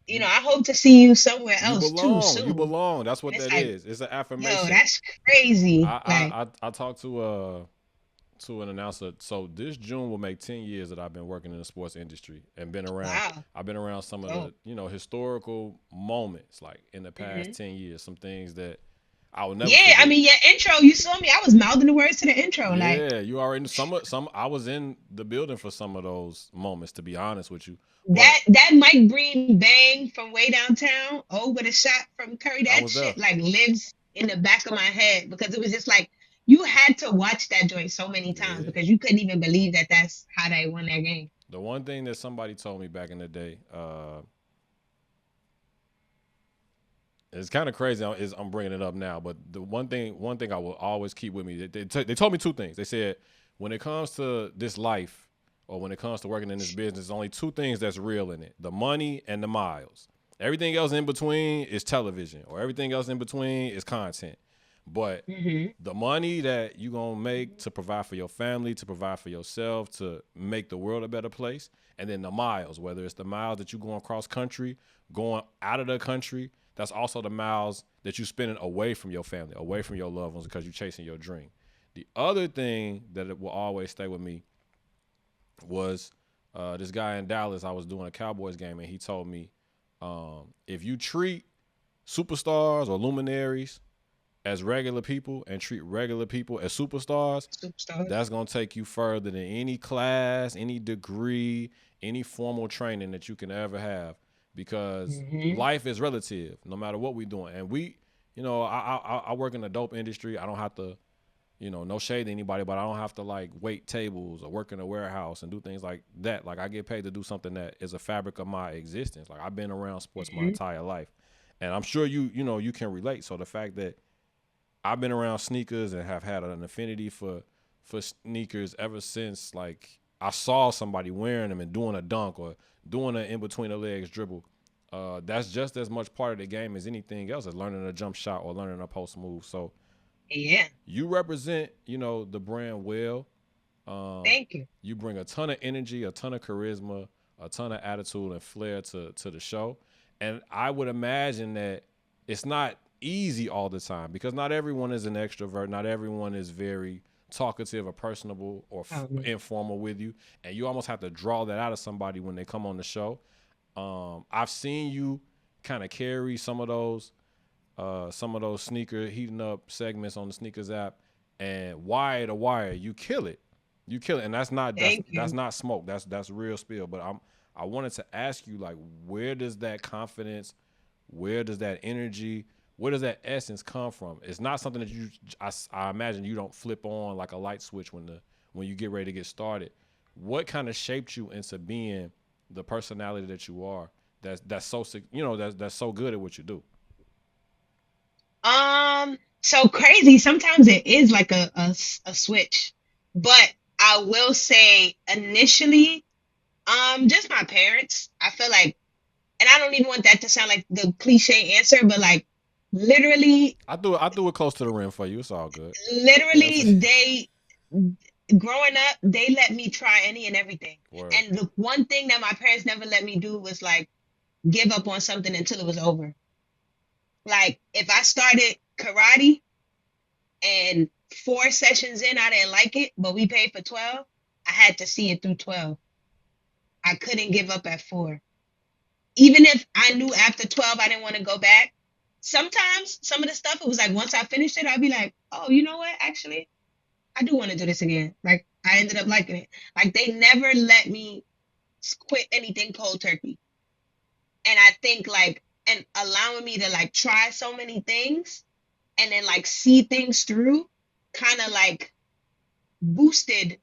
You I hope to see you somewhere you else too belong. You soon. belong. That's And what it's that like, is. It's an yo, affirmation. that's crazy. Like, I talked to an announcer. So this June will make 10 years that I've been working in the sports industry and been around. wow. I've been around some of Oh. the historical moments like in the Hmm. past 10 years. Some things that I will never Yeah, I forget. mean, your intro, you saw me. I was mouthing the words to the intro. Like Yeah, you already know some. I was in the building for some of those moments, to be honest with you. But that Mike Breen bang from way downtown, oh, with a shot from Curry, I that was there. shit like lives in the back of my head because it was just like you had to watch that joint so many times Yeah. because you couldn't even believe that that's how they won that game. The one thing that somebody told me back in the day, it's kind of crazy. Is I'm bringing it up now, but the one thing I will always keep with me. They told me two things. They said when it comes to this life, or when it comes to working in this business, there's only two things that's real in it: the money and the miles. Everything else in between is television, or everything else in between is content. But Mm-hmm. the money that you gonna make to provide for your family, to provide for yourself, to make the world a better place, and then the miles, whether it's the miles that you going across country, going out of the country, that's also the miles that you spending away from your family, away from your loved ones, because you're chasing your dream. The other thing that it will always stay with me was this guy in Dallas. I was doing a Cowboys game, and he told me, if you treat superstars or luminaries as regular people and treat regular people as superstars, Superstars. that's gonna take you further than any class, any degree, any formal training that you can ever have. Because Mm-hmm. life is relative, no matter what we're doing. And I work in the dope industry. I don't have to, no shade to anybody, but I don't have to like wait tables or work in a warehouse and do things like that. Like I get paid to do something that is a fabric of my existence. Like I've been around sports my Mm-hmm. entire life, and I'm sure you can relate. So the fact that I've been around sneakers and have had an affinity for sneakers ever since like I saw somebody wearing them and doing a dunk or doing an in between the legs dribble. That's just as much part of the game as anything else, as learning a jump shot or learning a post move. So Yeah. you represent, the brand well. Um, Thank you. you bring a ton of energy, a ton of charisma, a ton of attitude and flair to the show. And I would imagine that it's not easy all the time because not everyone is an extrovert. Not everyone is very talkative or personable or Um, informal with you. And you almost have to draw that out of somebody when they come on the show. I've seen you kind of carry some of those sneaker heating up segments on the sneakers app, and wire to wire, you kill it. You kill it, and that's not that's Thank that's you. not smoke. That's real spill. But I wanted to ask you like, where does that confidence, where does that energy, where does that essence come from? It's not something that I imagine you don't flip on like a light switch when you get ready to get started. What kind of shaped you into being the personality that you are? That's so that's so good at what you do. So crazy. Sometimes it is like a switch, but I will say initially, just my parents. I feel like, and I don't even want that to sound like the cliche answer, but like literally, I do it close to the rim for you. It's all good. You know what I'm literally, saying? they growing up, they let me try any and everything. Word. And the one thing that my parents never let me do was like give up on something until it was over. Like if I started karate and 4 sessions in, I didn't like it, but we paid for 12. I had to see it through 12. I couldn't give up at 4. Even if I knew after 12 I didn't want to go back, sometimes some of the stuff, it was like once I finished it, I'd be like, oh, you know what? Actually, I do want to do this again. Like, I ended up liking it. Like, they never let me quit anything cold turkey. And I think, like, and allowing me to, like, try so many things and then, like, see things through kind of, like, boosted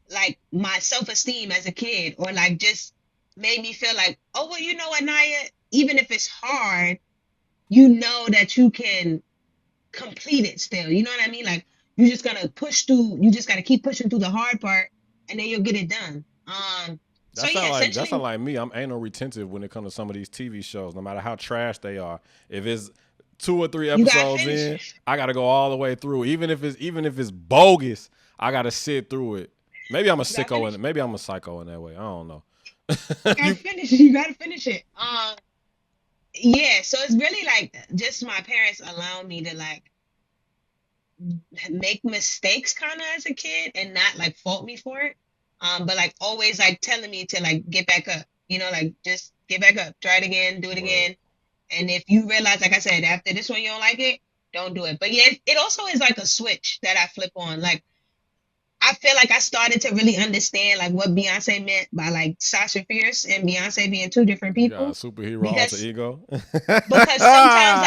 like my self-esteem as a kid, or like just made me feel like, oh well, you know what, Naya, even if it's hard, you know that you can complete it still. You know what I mean? Like you just gotta push through, you just gotta keep pushing through the hard part and then you'll get it done. So That yeah, sound like that sound essentially like me. I'm anal retentive when it comes to some of these TV shows, no matter how trash they are. If it's 2 or 3 you gotta episodes finish. in, I gotta go all the way through. Even if it's bogus, I gotta sit through it. Maybe I'm a You gotta sicko finish. and maybe I'm a psycho in that way. I don't know. You gotta you finish. You gotta finish it. Yeah, so it's really like just my parents allowing me to like make mistakes kind of as a kid and not like fault me for it. But like always like telling me to like get back up, like just get back up, try it again, do it Word. again. And if you realize, like I said, after this one you don't like it, don't do it. But yeah, it also is like a switch that I flip on. Like I feel like I started to really understand like what Beyonce meant by like Sasha Fierce and Beyonce being two different You got a people superhero alter because ego. sometimes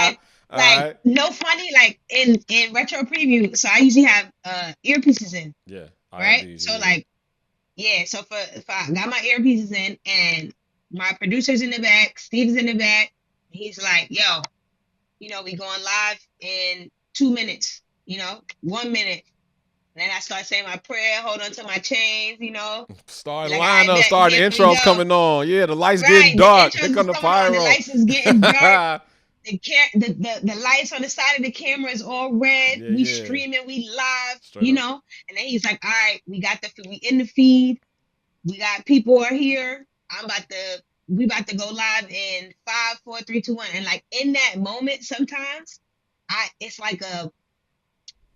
All like right. no funny like in retro preview, so I usually have earpieces in, Yeah. right? IMDs. So Yeah. like yeah, so for if I got my earpieces in and my producer's in the back, Steve's in the back, he's like, yo, we going live in 2 minutes, 1 minute. And then I start saying my prayer, hold on to my chains, Be Start like, all line right, up, bet, start the here we intro's go. coming on. Yeah, the lights getting Right, the dark. Here intros come is the coming on, the pyro. lights is getting dark. The lights on the side of the camera is all red. Yeah, We yeah. streaming, we live, Straight up. And then he's like, all right, we in the feed. We got people are here. We about to go live in 5, 4, 3, 2, 1. And like in that moment, sometimes it's like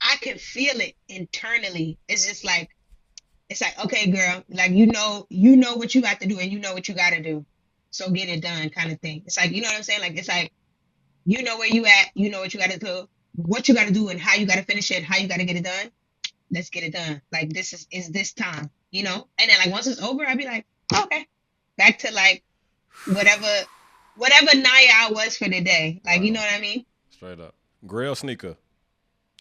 I can feel it internally. It's like, okay, girl, like you know what you got to do and you know what you got to do. So get it done kind of thing. It's like, you know what I'm saying? Like, it's like, you know where you at, you know what you got to do, what you got to do and how you got to finish it, how you got to get it done. Let's get it done. Like, is this time, And then like once it's over, I'd be like, okay, back to like whatever, whatever Naya I was for the day. Like, Right you know on. what I mean? Straight up. Grail sneaker.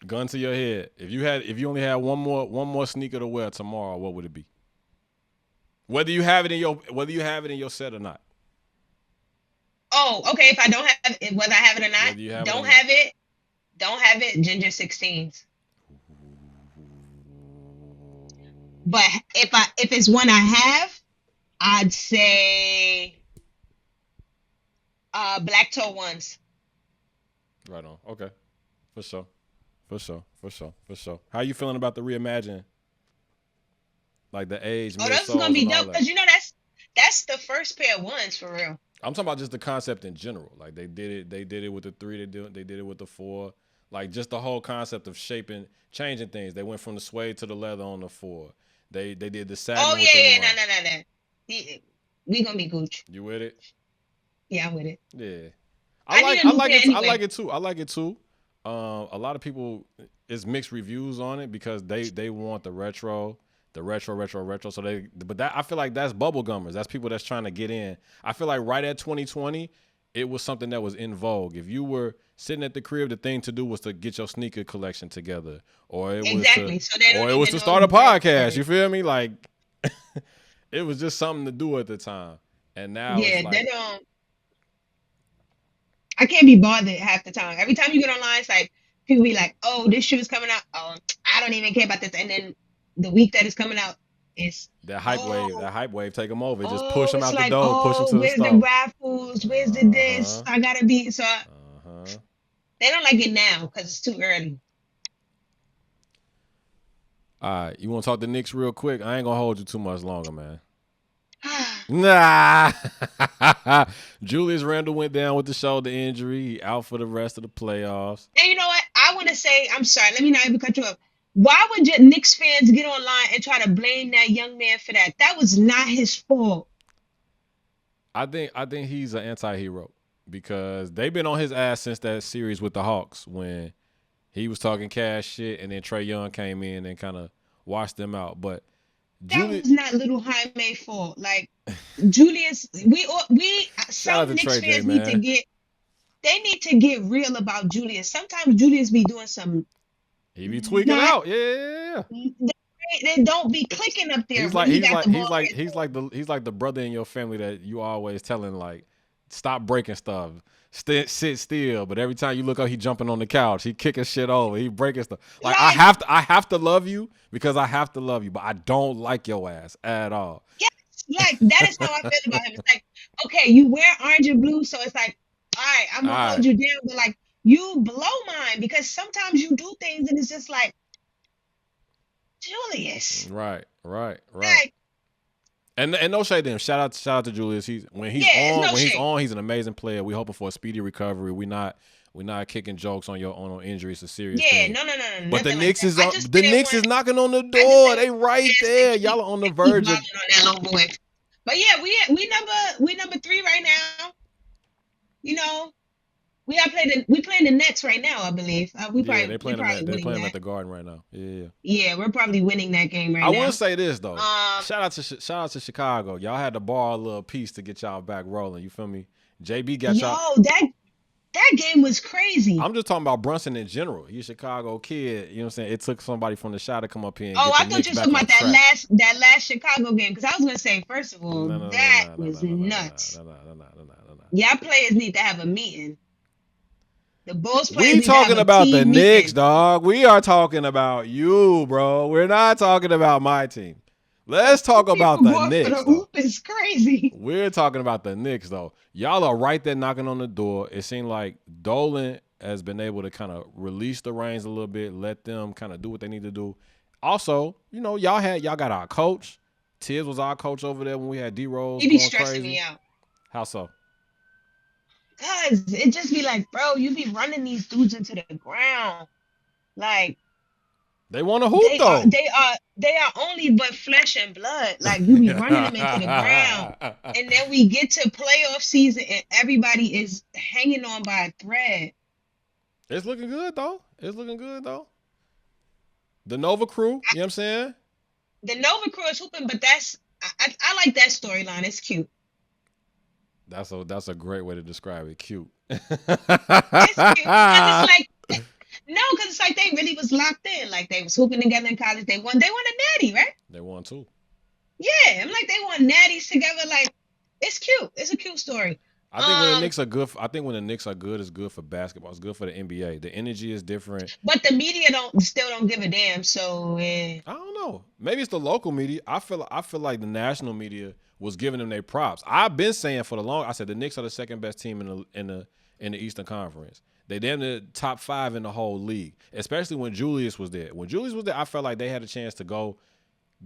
Gun to your head. If you only had one more sneaker to wear tomorrow, what would it be? Whether you have it in your set or not. Oh, okay. If I don't have it, whether I have it or not, Whether you have it or don't not. have it, don't have it. Ginger 16s. But if it's one I have, I'd say black toe ones. Right on. Okay. For sure. For sure. For sure. For sure. How you feeling about the reimagine? Like the age, Oh, those is gonna midsoles be and all dope that. because that's the first pair of ones for real. I'm talking about just the concept in general. Like they did it with the 3, they did it with the 4. Like just the whole concept of changing things. They went from the suede to the leather on the 4. They did the Oh satin with yeah, the yeah, 1. no. We gonna be Gooch. You with it? Yeah, I'm with it. Yeah. I need a new pair I like anyway. it too. I like it too. A lot of people it's mixed reviews on it because they want the retro. So I feel like that's bubble gummers. That's people that's trying to get in. I feel like right at 2020, it was something that was in vogue. If you were sitting at the crib, the thing to do was to get your sneaker collection together, Exactly. So they don't or it was even to know start a the podcast. word. You feel me? Like it was just something to do at the time. And now it's Yeah, they like don't. I can't be bothered half the time. Every time you get online, it's like people be like, "Oh, this shoe is coming out. Oh, I don't even care about this." And then the week that it's coming out, it's that oh, hype wave take them over. Just push oh, them it's out the like, door, push them oh, to the where's the store. raffles? Where's the Uh this? huh. I gotta be so Uh huh. they don't like it now because it's too early. All right, you want to talk to Knicks real quick? I ain't gonna hold you too much longer, man. Nah. Julius Randle went down with the shoulder injury. He out for the rest of the playoffs. And you know what? I want to say, I'm sorry. Let me not even cut you off. Why would your Knicks fans get online and try to blame that young man for that? That was not his fault. I think he's an anti-hero because they've been on his ass since that series with the Hawks when he was talking cash shit and then Trey Young came in and kind of washed them out. But That Julius, was not little Jaime's fault. Like Julius, shout out some to Knicks Trey J, fans need to man. get real about Julius. Sometimes Julius be doing some He be tweaking not out. Yeah. they don't be clicking up there He's when like he he's got like the he's ball in like his he's hand. like the he's like the brother in your family that you always telling like stop breaking stuff. Sit still, but every time you look up, he jumping on the couch. He kicking shit over. He breaking stuff. Like Like, I have to love you because I have to love you, but I don't like your ass at all. yes, like that is how I feel about him. It's like, okay, you wear orange and blue, so it's like, all right, I'm All gonna right, hold you down, but like you blow mine because sometimes you do things and it's just like Julius. right. Like, And no shade to him. Shout out to Julius. yeah, it's no shade. he's an amazing player. We hoping for a speedy recovery. We not kicking jokes on your on injury. It's a serious Yeah, thing. no, But nothing like that. The Knicks is knocking on the I just door. didn't They right chance there. Y'all are on the to keep verge balling of. on that little boy. But yeah, we number 3 right now. You know, we playing the Nets right now, I believe. Yeah, We probably they winning playing them at that. the Garden right now. Yeah. Yeah, we're probably winning that game I right will now. say this though. Um, Shout out to Chicago. Y'all had to borrow a little piece to get y'all back rolling. You feel me? JB got yo, y'all. that game was crazy. I'm just talking about Brunson in general. He's a Chicago kid. You know what I'm saying? It took somebody from the shot to come up here and Oh, get the I thought Knicks you were back talking on about track. that last Chicago game because I was gonna say, first of all, No, no, no, that no, no, no, was no, no, no, nuts. no, no, no, no, no, no, no. Y'all players need to have a meeting. The Bulls We players need to have talking a about the team Knicks, meeting. dog. We are talking about you, bro. We're not talking about my team. The Let's two talk about people the going for the Knicks, though. hoop is crazy. We're talking about the Knicks, though. Y'all are right there knocking on the door. It seemed like Dolan has been able to kind of release the reins a little bit, let them kind of do what they need to do. Also, y'all got our coach. Tiz was our coach over there when we had D Rose He be going stressing crazy. me out. How so? Cause it just be like, bro, you be running these dudes into the ground. Like They want to hoop though. they are only but flesh and blood. Like you be running them into the ground. And then we get to playoff season and everybody is hanging on by a thread. It's looking good though. It's looking good though. The Nova crew, you know what I'm saying? The Nova Crew is hooping, but I like that storyline. It's cute. That's a great way to describe it. Cute. It's cute because it's like no, because it's like they really was locked in. Like they was hooping together in college. They won a natty, right? They won too. Yeah, I'm like they won natties together. Like it's cute. It's a cute story. I think when the Knicks are good, I think when the Knicks are good, it's good for basketball. It's good for the NBA. The energy is different. But the media don't give a damn. So I don't know. Maybe it's the local media. I feel like the national media was giving them their props. I've been saying for the long. I said the Knicks are the second best team in the Eastern Conference. They damn the top 5 in the whole league, especially when Julius was there. When Julius was there, I felt like they had a chance to go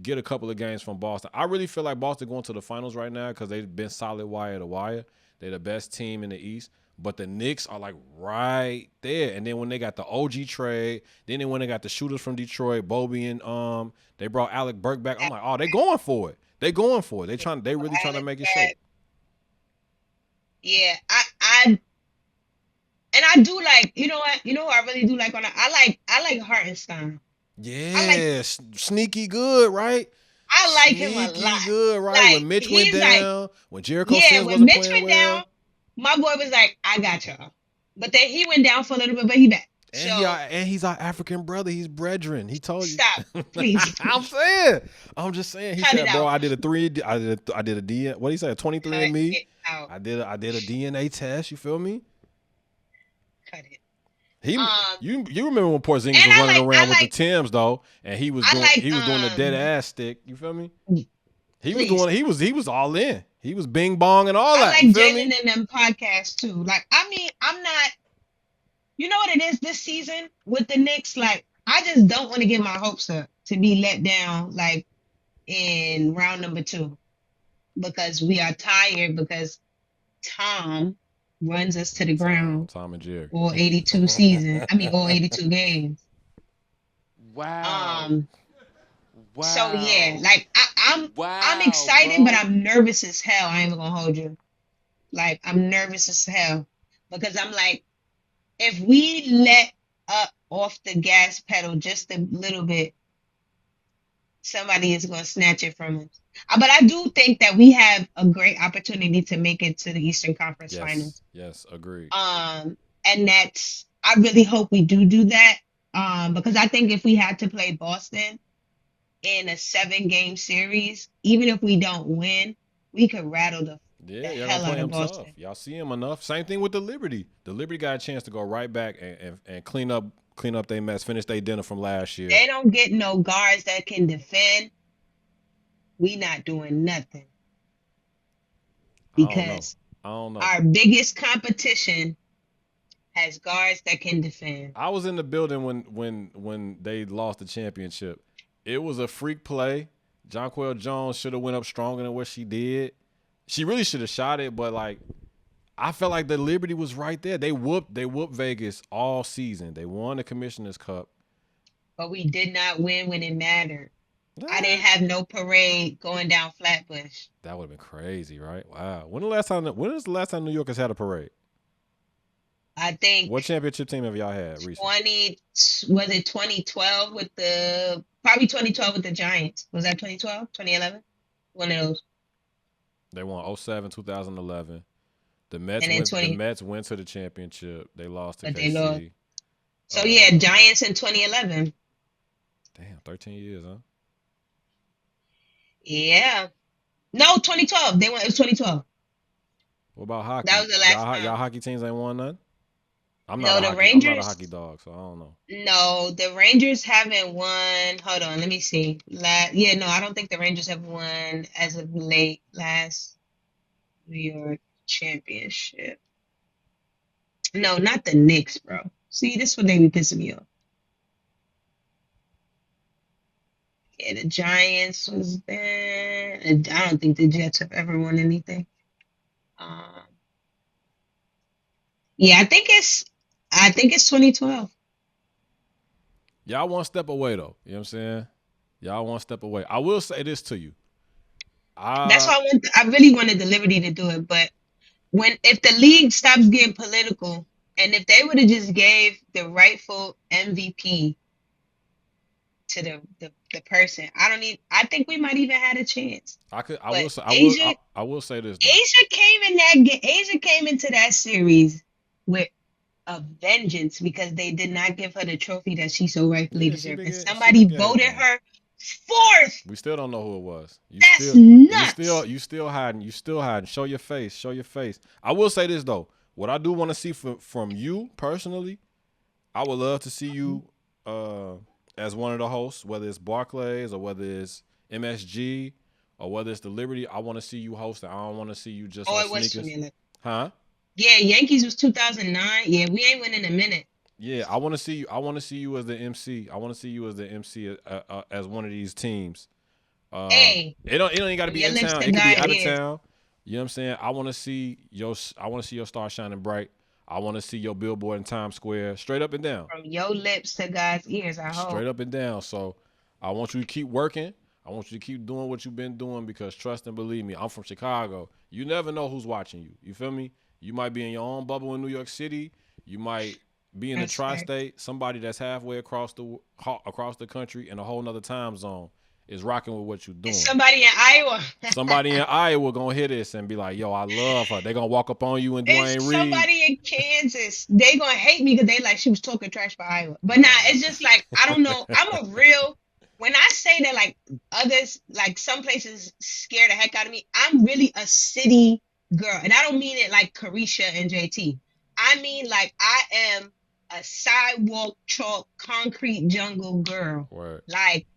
get a couple of games from Boston. I really feel like Boston going to the finals right now because they've been solid wire to wire. They're the best team in the East. But the Knicks are like right there. And then when they got the OG trade, then when they got the shooters from Detroit, Bobby and they brought Alec Burke back. I'm like, oh, they going for it. They going for it. They really trying to make it shake. yeah, I do like you know who I really do like I like Hartenstein. I like Yeah, sneaky good, right? I like him a Sneaky lot. good, right? Like When Mitch went he's like down, when Jericho yeah, Sims when wasn't Mitch playing went well, down, my boy was like, I got y'all. But then he went down for a little bit, but he back. So and he's our African brother. He's brethren. He told you. stop, please. I'm just saying. He Cut it said, bro, out. I did a three. I did a DNA. What did he say? 23 Cut and me. it out. I did a DNA test. You feel me? Cut it. He Um you remember when Porzingis and was I running like around with the Timbs though, and he was I doing the dead ass stick. You feel me? He was please. doing. He was all in. He was bing bong and all I that. You like feel Jalen me? and them podcasts too. Like, I mean, I'm not, you know what it is this season with the Knicks? Like, I just don't want to get my hopes up to be let down, like, in round number 2 because we are tired because Tom runs us to the ground Tom and Jerry. all 82 seasons. I mean, all 82 games. Wow. Um, so yeah, Wow. like, I'm Wow, excited, but bro. I'm nervous as hell. I ain't even gonna hold you. Like, I'm nervous as hell because I'm like, if we let up off the gas pedal just a little bit, somebody is going to snatch it from us. But I do think that we have a great opportunity to make it to the Eastern Conference Finals. Yes, agreed. And I really hope we do that. Because I think if we had to play Boston in a 7-game series, even if we don't win, we could rattle the Yeah, y'all gonna hell play out of him tough. Boston. Y'all see him enough. Same thing with the Liberty. The Liberty got a chance to go right back and clean up their mess, finish their dinner from last year. They don't get no guards that can defend. We not doing nothing because I don't know. our biggest competition has guards that can defend. I was in the building when they lost the championship. It was a freak play. Jonquel Jones should have went up stronger than what she did. She really should have shot it, but like I felt like the Liberty was right there. They whooped Vegas all season. They won the Commissioner's Cup. But we did not win when it mattered. I didn't have no parade going down Flatbush. That would have been crazy, right? Wow. When is the last time New York has had a parade? I think What championship team have y'all had recently? was it 2012 probably 2012 with the Giants. Was that 2012? 2011? One of those. They won 07, 2011. The Mets went to the championship. They lost to But KC. they lost. So yeah, Giants in 2011. Damn, 13 years, huh? Yeah. No, 2012. It was 2012. What about hockey? That was the last time. Y'all hockey teams ain't won none? No, the I'm not a hockey Rangers. dog, so I don't know. No, the Rangers haven't won. Hold on, let me see. Yeah, no, I don't think the Rangers have won as of late. Last New York championship. No, not the Knicks, bro. See, this one they be pissing me off. Yeah, the Giants was there. And I don't think the Jets have ever won anything. Um, yeah, I think it's 2012. Y'all one step away though. You know what I'm saying? Y'all one step away. I will say this to you. That's I why I really wanted the Liberty to do it, but if the league stops getting political, and if they would have just gave the rightful MVP to the person, I think we might even had a chance. I But will say Asia I will say this though. Asia came in that game. Asia came into that series with a vengeance because they did not give her the trophy that she so rightfully Yeah, deserved. And she didn't somebody get voted everything. her fourth. We still don't know who it was. That's nuts. You still hiding. You still hiding. Show your face. Show your face. I will say this though. What I do want to see from you personally, I would love to see you as one of the hosts, whether it's Barclays or whether it's MSG or whether it's the Liberty. I want to see you hosting. I don't want to see you just Oh, on it was sneakers. 2011. Huh? Yeah, Yankees was 2009. Yeah, we ain't winning a minute. Yeah, I want to see you. I want to see you as the MC. I want to see you as the MC as one of these teams. Hey, It don't even got to from be your in lips town. to It could be God's out of ears. town. You know what I'm saying? I want to see your star shining bright. I want to see your billboard in Times Square, straight up and down. From your lips to God's ears, I hope. Straight up and down. So I want you to keep working. I want you to keep doing what you've been doing because trust and believe me, I'm from Chicago. You never know who's watching you. You feel me? You might be in your own bubble in New York City. You might be in the That's right. tri-state. Somebody that's halfway across the country in a whole nother time zone is rocking with what you're doing. It's somebody in Iowa. Somebody in Iowa gonna hear this and be like, "Yo, I love her." They gonna walk up on you and Dwayne It's Reed. somebody in Kansas. They gonna hate me because they like she was talking trash for Iowa. But nah, it's just like I don't know. I'm a real when I say that like others like some places scare the heck out of me, I'm really a city girl. And I don't mean it like Carisha and JT. I mean like I am a sidewalk chalk concrete jungle girl. Word. Like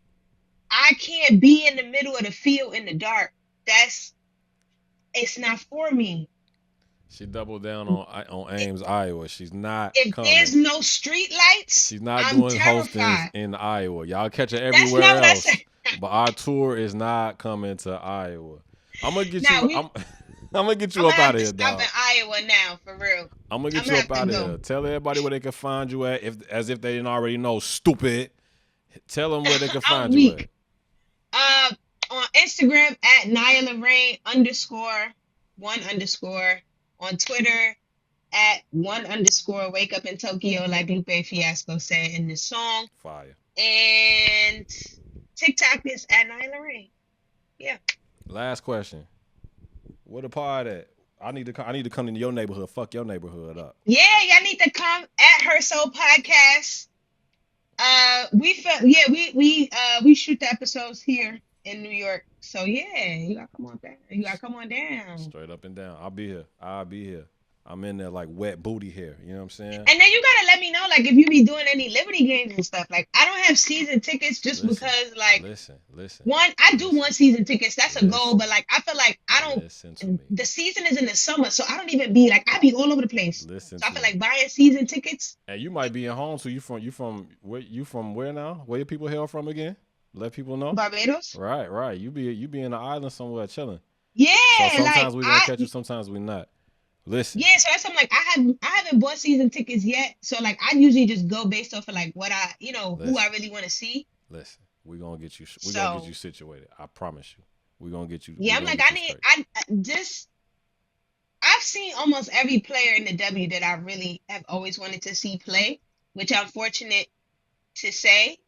I can't be in the middle of the field in the dark. It's not for me. She doubled down on Ames, Iowa. She's not If coming. there's no street lights, She's not I'm doing hostings terrified. in Iowa. Y'all catch her That's everywhere not what I else, said. but our tour is not coming to Iowa. I'm gonna get Now you. I'm gonna get I'm you gonna up out have of to here, stop dog. in Iowa now, for real. I'm gonna I'm get gonna you have up to out of go. here. Tell everybody where they can find you at, as if they didn't already know. Stupid. Tell them where they can I'm find you at. weak. Uh, on Instagram at Nya Lorraine _1_. On Twitter at _. Wake up in Tokyo, like Lupe Fiasco said in the song. Fire. And TikTok is at Nya Lorraine. Yeah. Last question. Where the pod at? I need to come into your neighborhood. Fuck your neighborhood up. Yeah, y'all need to come at Her Soul Podcast. We shoot the episodes here in New York. So yeah, you gotta come on down. You gotta come on down. Straight up and down. I'll be here. I'll be here. I'm in there like wet booty hair. You know what I'm saying? And then you gotta let me know, like, if you be doing any Liberty games and stuff. Like, I don't have season tickets just Listen, because, like, listen. I do want season tickets. That's a goal, Listen. but like, I feel like I don't. Listen to me. The season is in the summer, so I don't even be like I be all over the place. Listen So I to feel me. like buying season tickets. And you might be at home, so you from where now? Where your people hail from again? Let people know. Barbados. Right. You be in the island somewhere chilling. Yeah, So like sometimes we gonna catch you, sometimes we not. Listen. yeah, so that's I'm like I haven't bought season tickets yet. So like I usually just go based off of like what who I really want to see. Listen. We're gonna get you So situated. I promise you. We're gonna get you. yeah, I'm like I've seen almost every player in the W that I really have always wanted to see play, which I'm fortunate to say.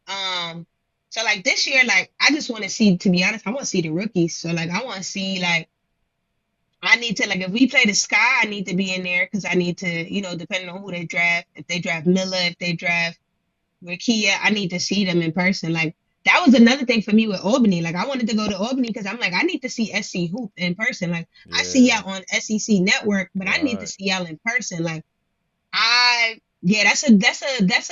So like this year, like I just want to see, to be honest, I want to see the rookies. So like I want to see like I need to like if we play the Sky, I need to be in there because I need to, depending on who they draft, if they draft Miller, if they draft Rakia, I need to see them in person. Like that was another thing for me with Albany. Like I wanted to go to Albany because I'm like I need to see SC hoop in person. Like I see y'all on SEC Network, but I need to see y'all in person. Like I Yeah, that's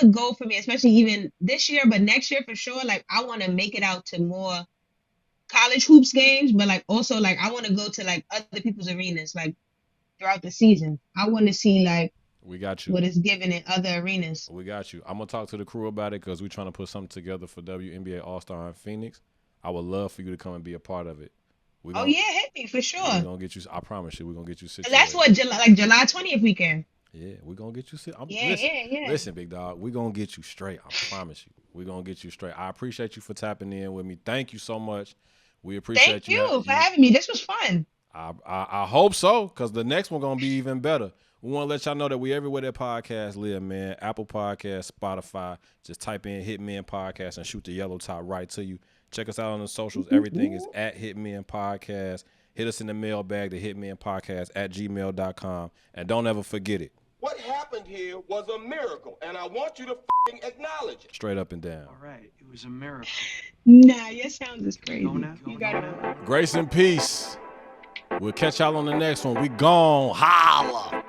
a goal for me, especially even this year, but next year for sure. Like I want to make it out to more college hoops games, but like also like I want to go to like other people's arenas like throughout the season. I want to see like We got you. what is given in other arenas. We got you. I'm gonna talk to the crew about it because we're trying to put something together for WNBA All Star in Phoenix. I would love for you to come and be a part of it. We're Oh gonna yeah, hit me for we're sure. gonna get you. I promise you, we're gonna get you That's situated. what July 20th weekend. Yeah, we're gonna get you. Yeah, Listen, yeah, yeah. listen, big dog. We're gonna get you straight. I promise you. We're gonna get you straight. I appreciate you for tapping in with me. Thank you so much. We Thank appreciate you. you for having me. This was fun. I hope so, because the next one gonna be even better. We want to let y'all know that we everywhere that podcasts live, man. Apple Podcasts, Spotify. Just type in Hitmen Podcast and shoot the yellow top right to you. Check us out on the socials. Everything is at Hitmen Podcast. Hit us in the mailbag, the Hitmen Podcast at gmail.com. And don't ever forget it. What happened here was a miracle, and I want you to acknowledge it. Straight up and down. All right, it was a miracle. Nah, your sounds is crazy. You gotta. Grace and peace. We'll catch y'all on the next one. We gone. Holla.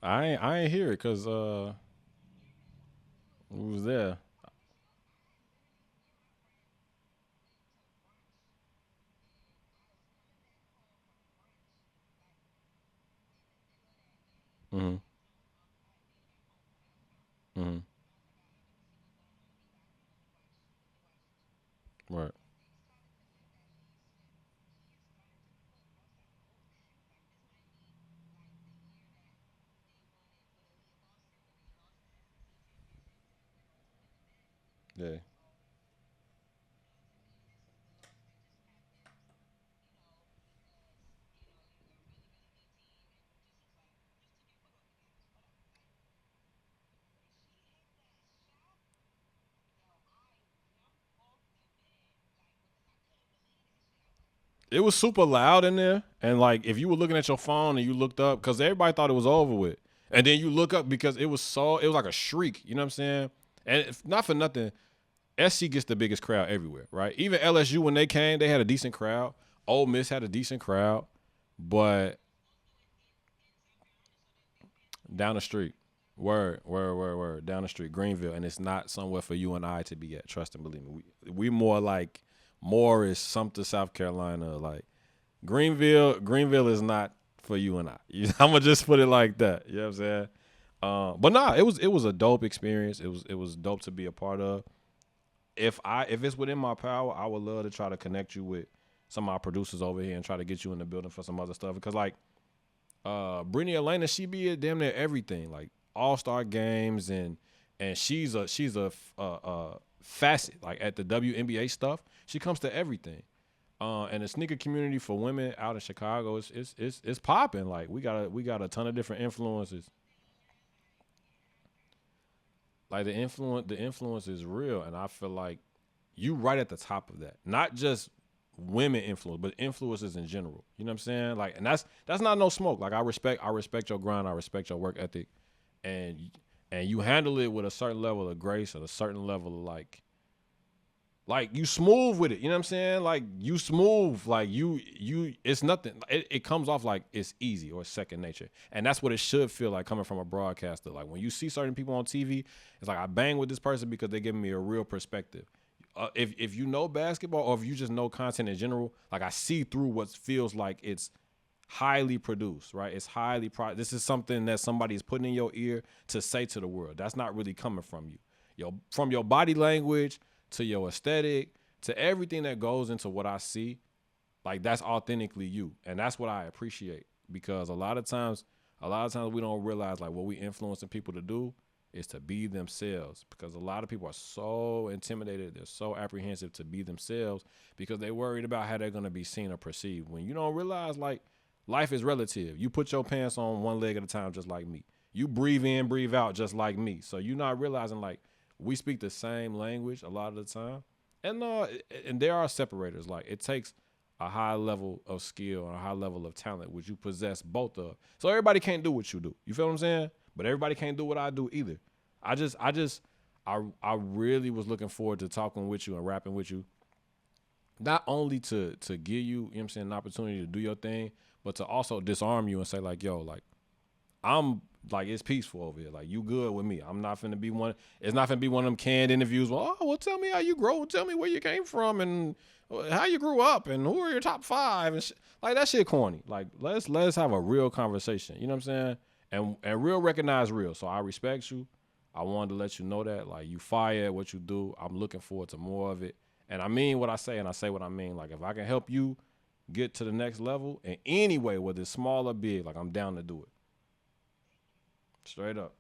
I ain't hear it because we was there. Mm-hmm. Mm-hmm. Right. Yeah. It was super loud in there, and like if you were looking at your phone and you looked up, because everybody thought it was over with, and then you look up because it was like a shriek. You know what I'm saying? And if, not for nothing, SC gets the biggest crowd everywhere, right? Even LSU when they came, they had a decent crowd. Ole Miss had a decent crowd, but down the street, word, down the street, Greenville, and it's not somewhere for you and I to be at. Trust and believe me, we more like Morris, Sumter, South Carolina, like. Greenville is not for you and I. I'm gonna just put it like that. You know what I'm saying? But nah, it was a dope experience. It was dope to be a part of. If it's within my power, I would love to try to connect you with some of our producers over here and try to get you in the building for some other stuff. Because like Brittany Elena, she be at damn near everything, like All-Star games and she's a facet like at the WNBA stuff. She comes to everything. And the sneaker community for women out in Chicago is popping. Like we got a ton of different influences. Like the influence is real, and I feel like you right at the top of that. Not just women influence, but influences in general. You know what I'm saying? Like, and that's not no smoke. Like I respect your grind, I respect your work ethic, and you handle it with a certain level of grace and a certain level of like you smooth with it, you know what I'm saying? Like you smooth, like you it's nothing. It comes off like it's easy or second nature. And that's what it should feel like coming from a broadcaster. Like when you see certain people on TV, it's like I bang with this person because they're giving me a real perspective. If you know basketball or if you just know content in general, like I see through what feels like it's highly produced, right? It's highly this is something that somebody is putting in your ear to say to the world. That's not really coming from you. From your body language to your aesthetic, to everything that goes into what I see, Like that's authentically you. And that's what I appreciate, because a lot of times we don't realize like what we influencing people to do is to be themselves, because a lot of people are so intimidated, they're so apprehensive to be themselves because they're worried about how they're going to be seen or perceived, when you don't realize like life is relative. You put your pants on one leg at a time just like me. You breathe in, breathe out just like me. So you're not realizing like we speak the same language a lot of the time. And there are separators. Like it takes a high level of skill and a high level of talent, which you possess both of. So everybody can't do what you do. You feel what I'm saying? But everybody can't do what I do either. I really was looking forward to talking with you and rapping with you. Not only to give you, you know what I'm saying, an opportunity to do your thing, but to also disarm you and say like, yo, like I'm like, it's peaceful over here. Like you good with me. I'm not finna be one. It's not finna be one of them canned interviews. Well, tell me how you grow. Tell me where you came from and how you grew up and who are your top 5 and like that shit corny. Like let's have a real conversation. You know what I'm saying? And real recognize real. So I respect you. I wanted to let you know that like you fire at what you do. I'm looking forward to more of it. And I mean what I say and I say what I mean. Like if I can help you get to the next level in any way, whether it's small or big, like I'm down to do it. Straight up.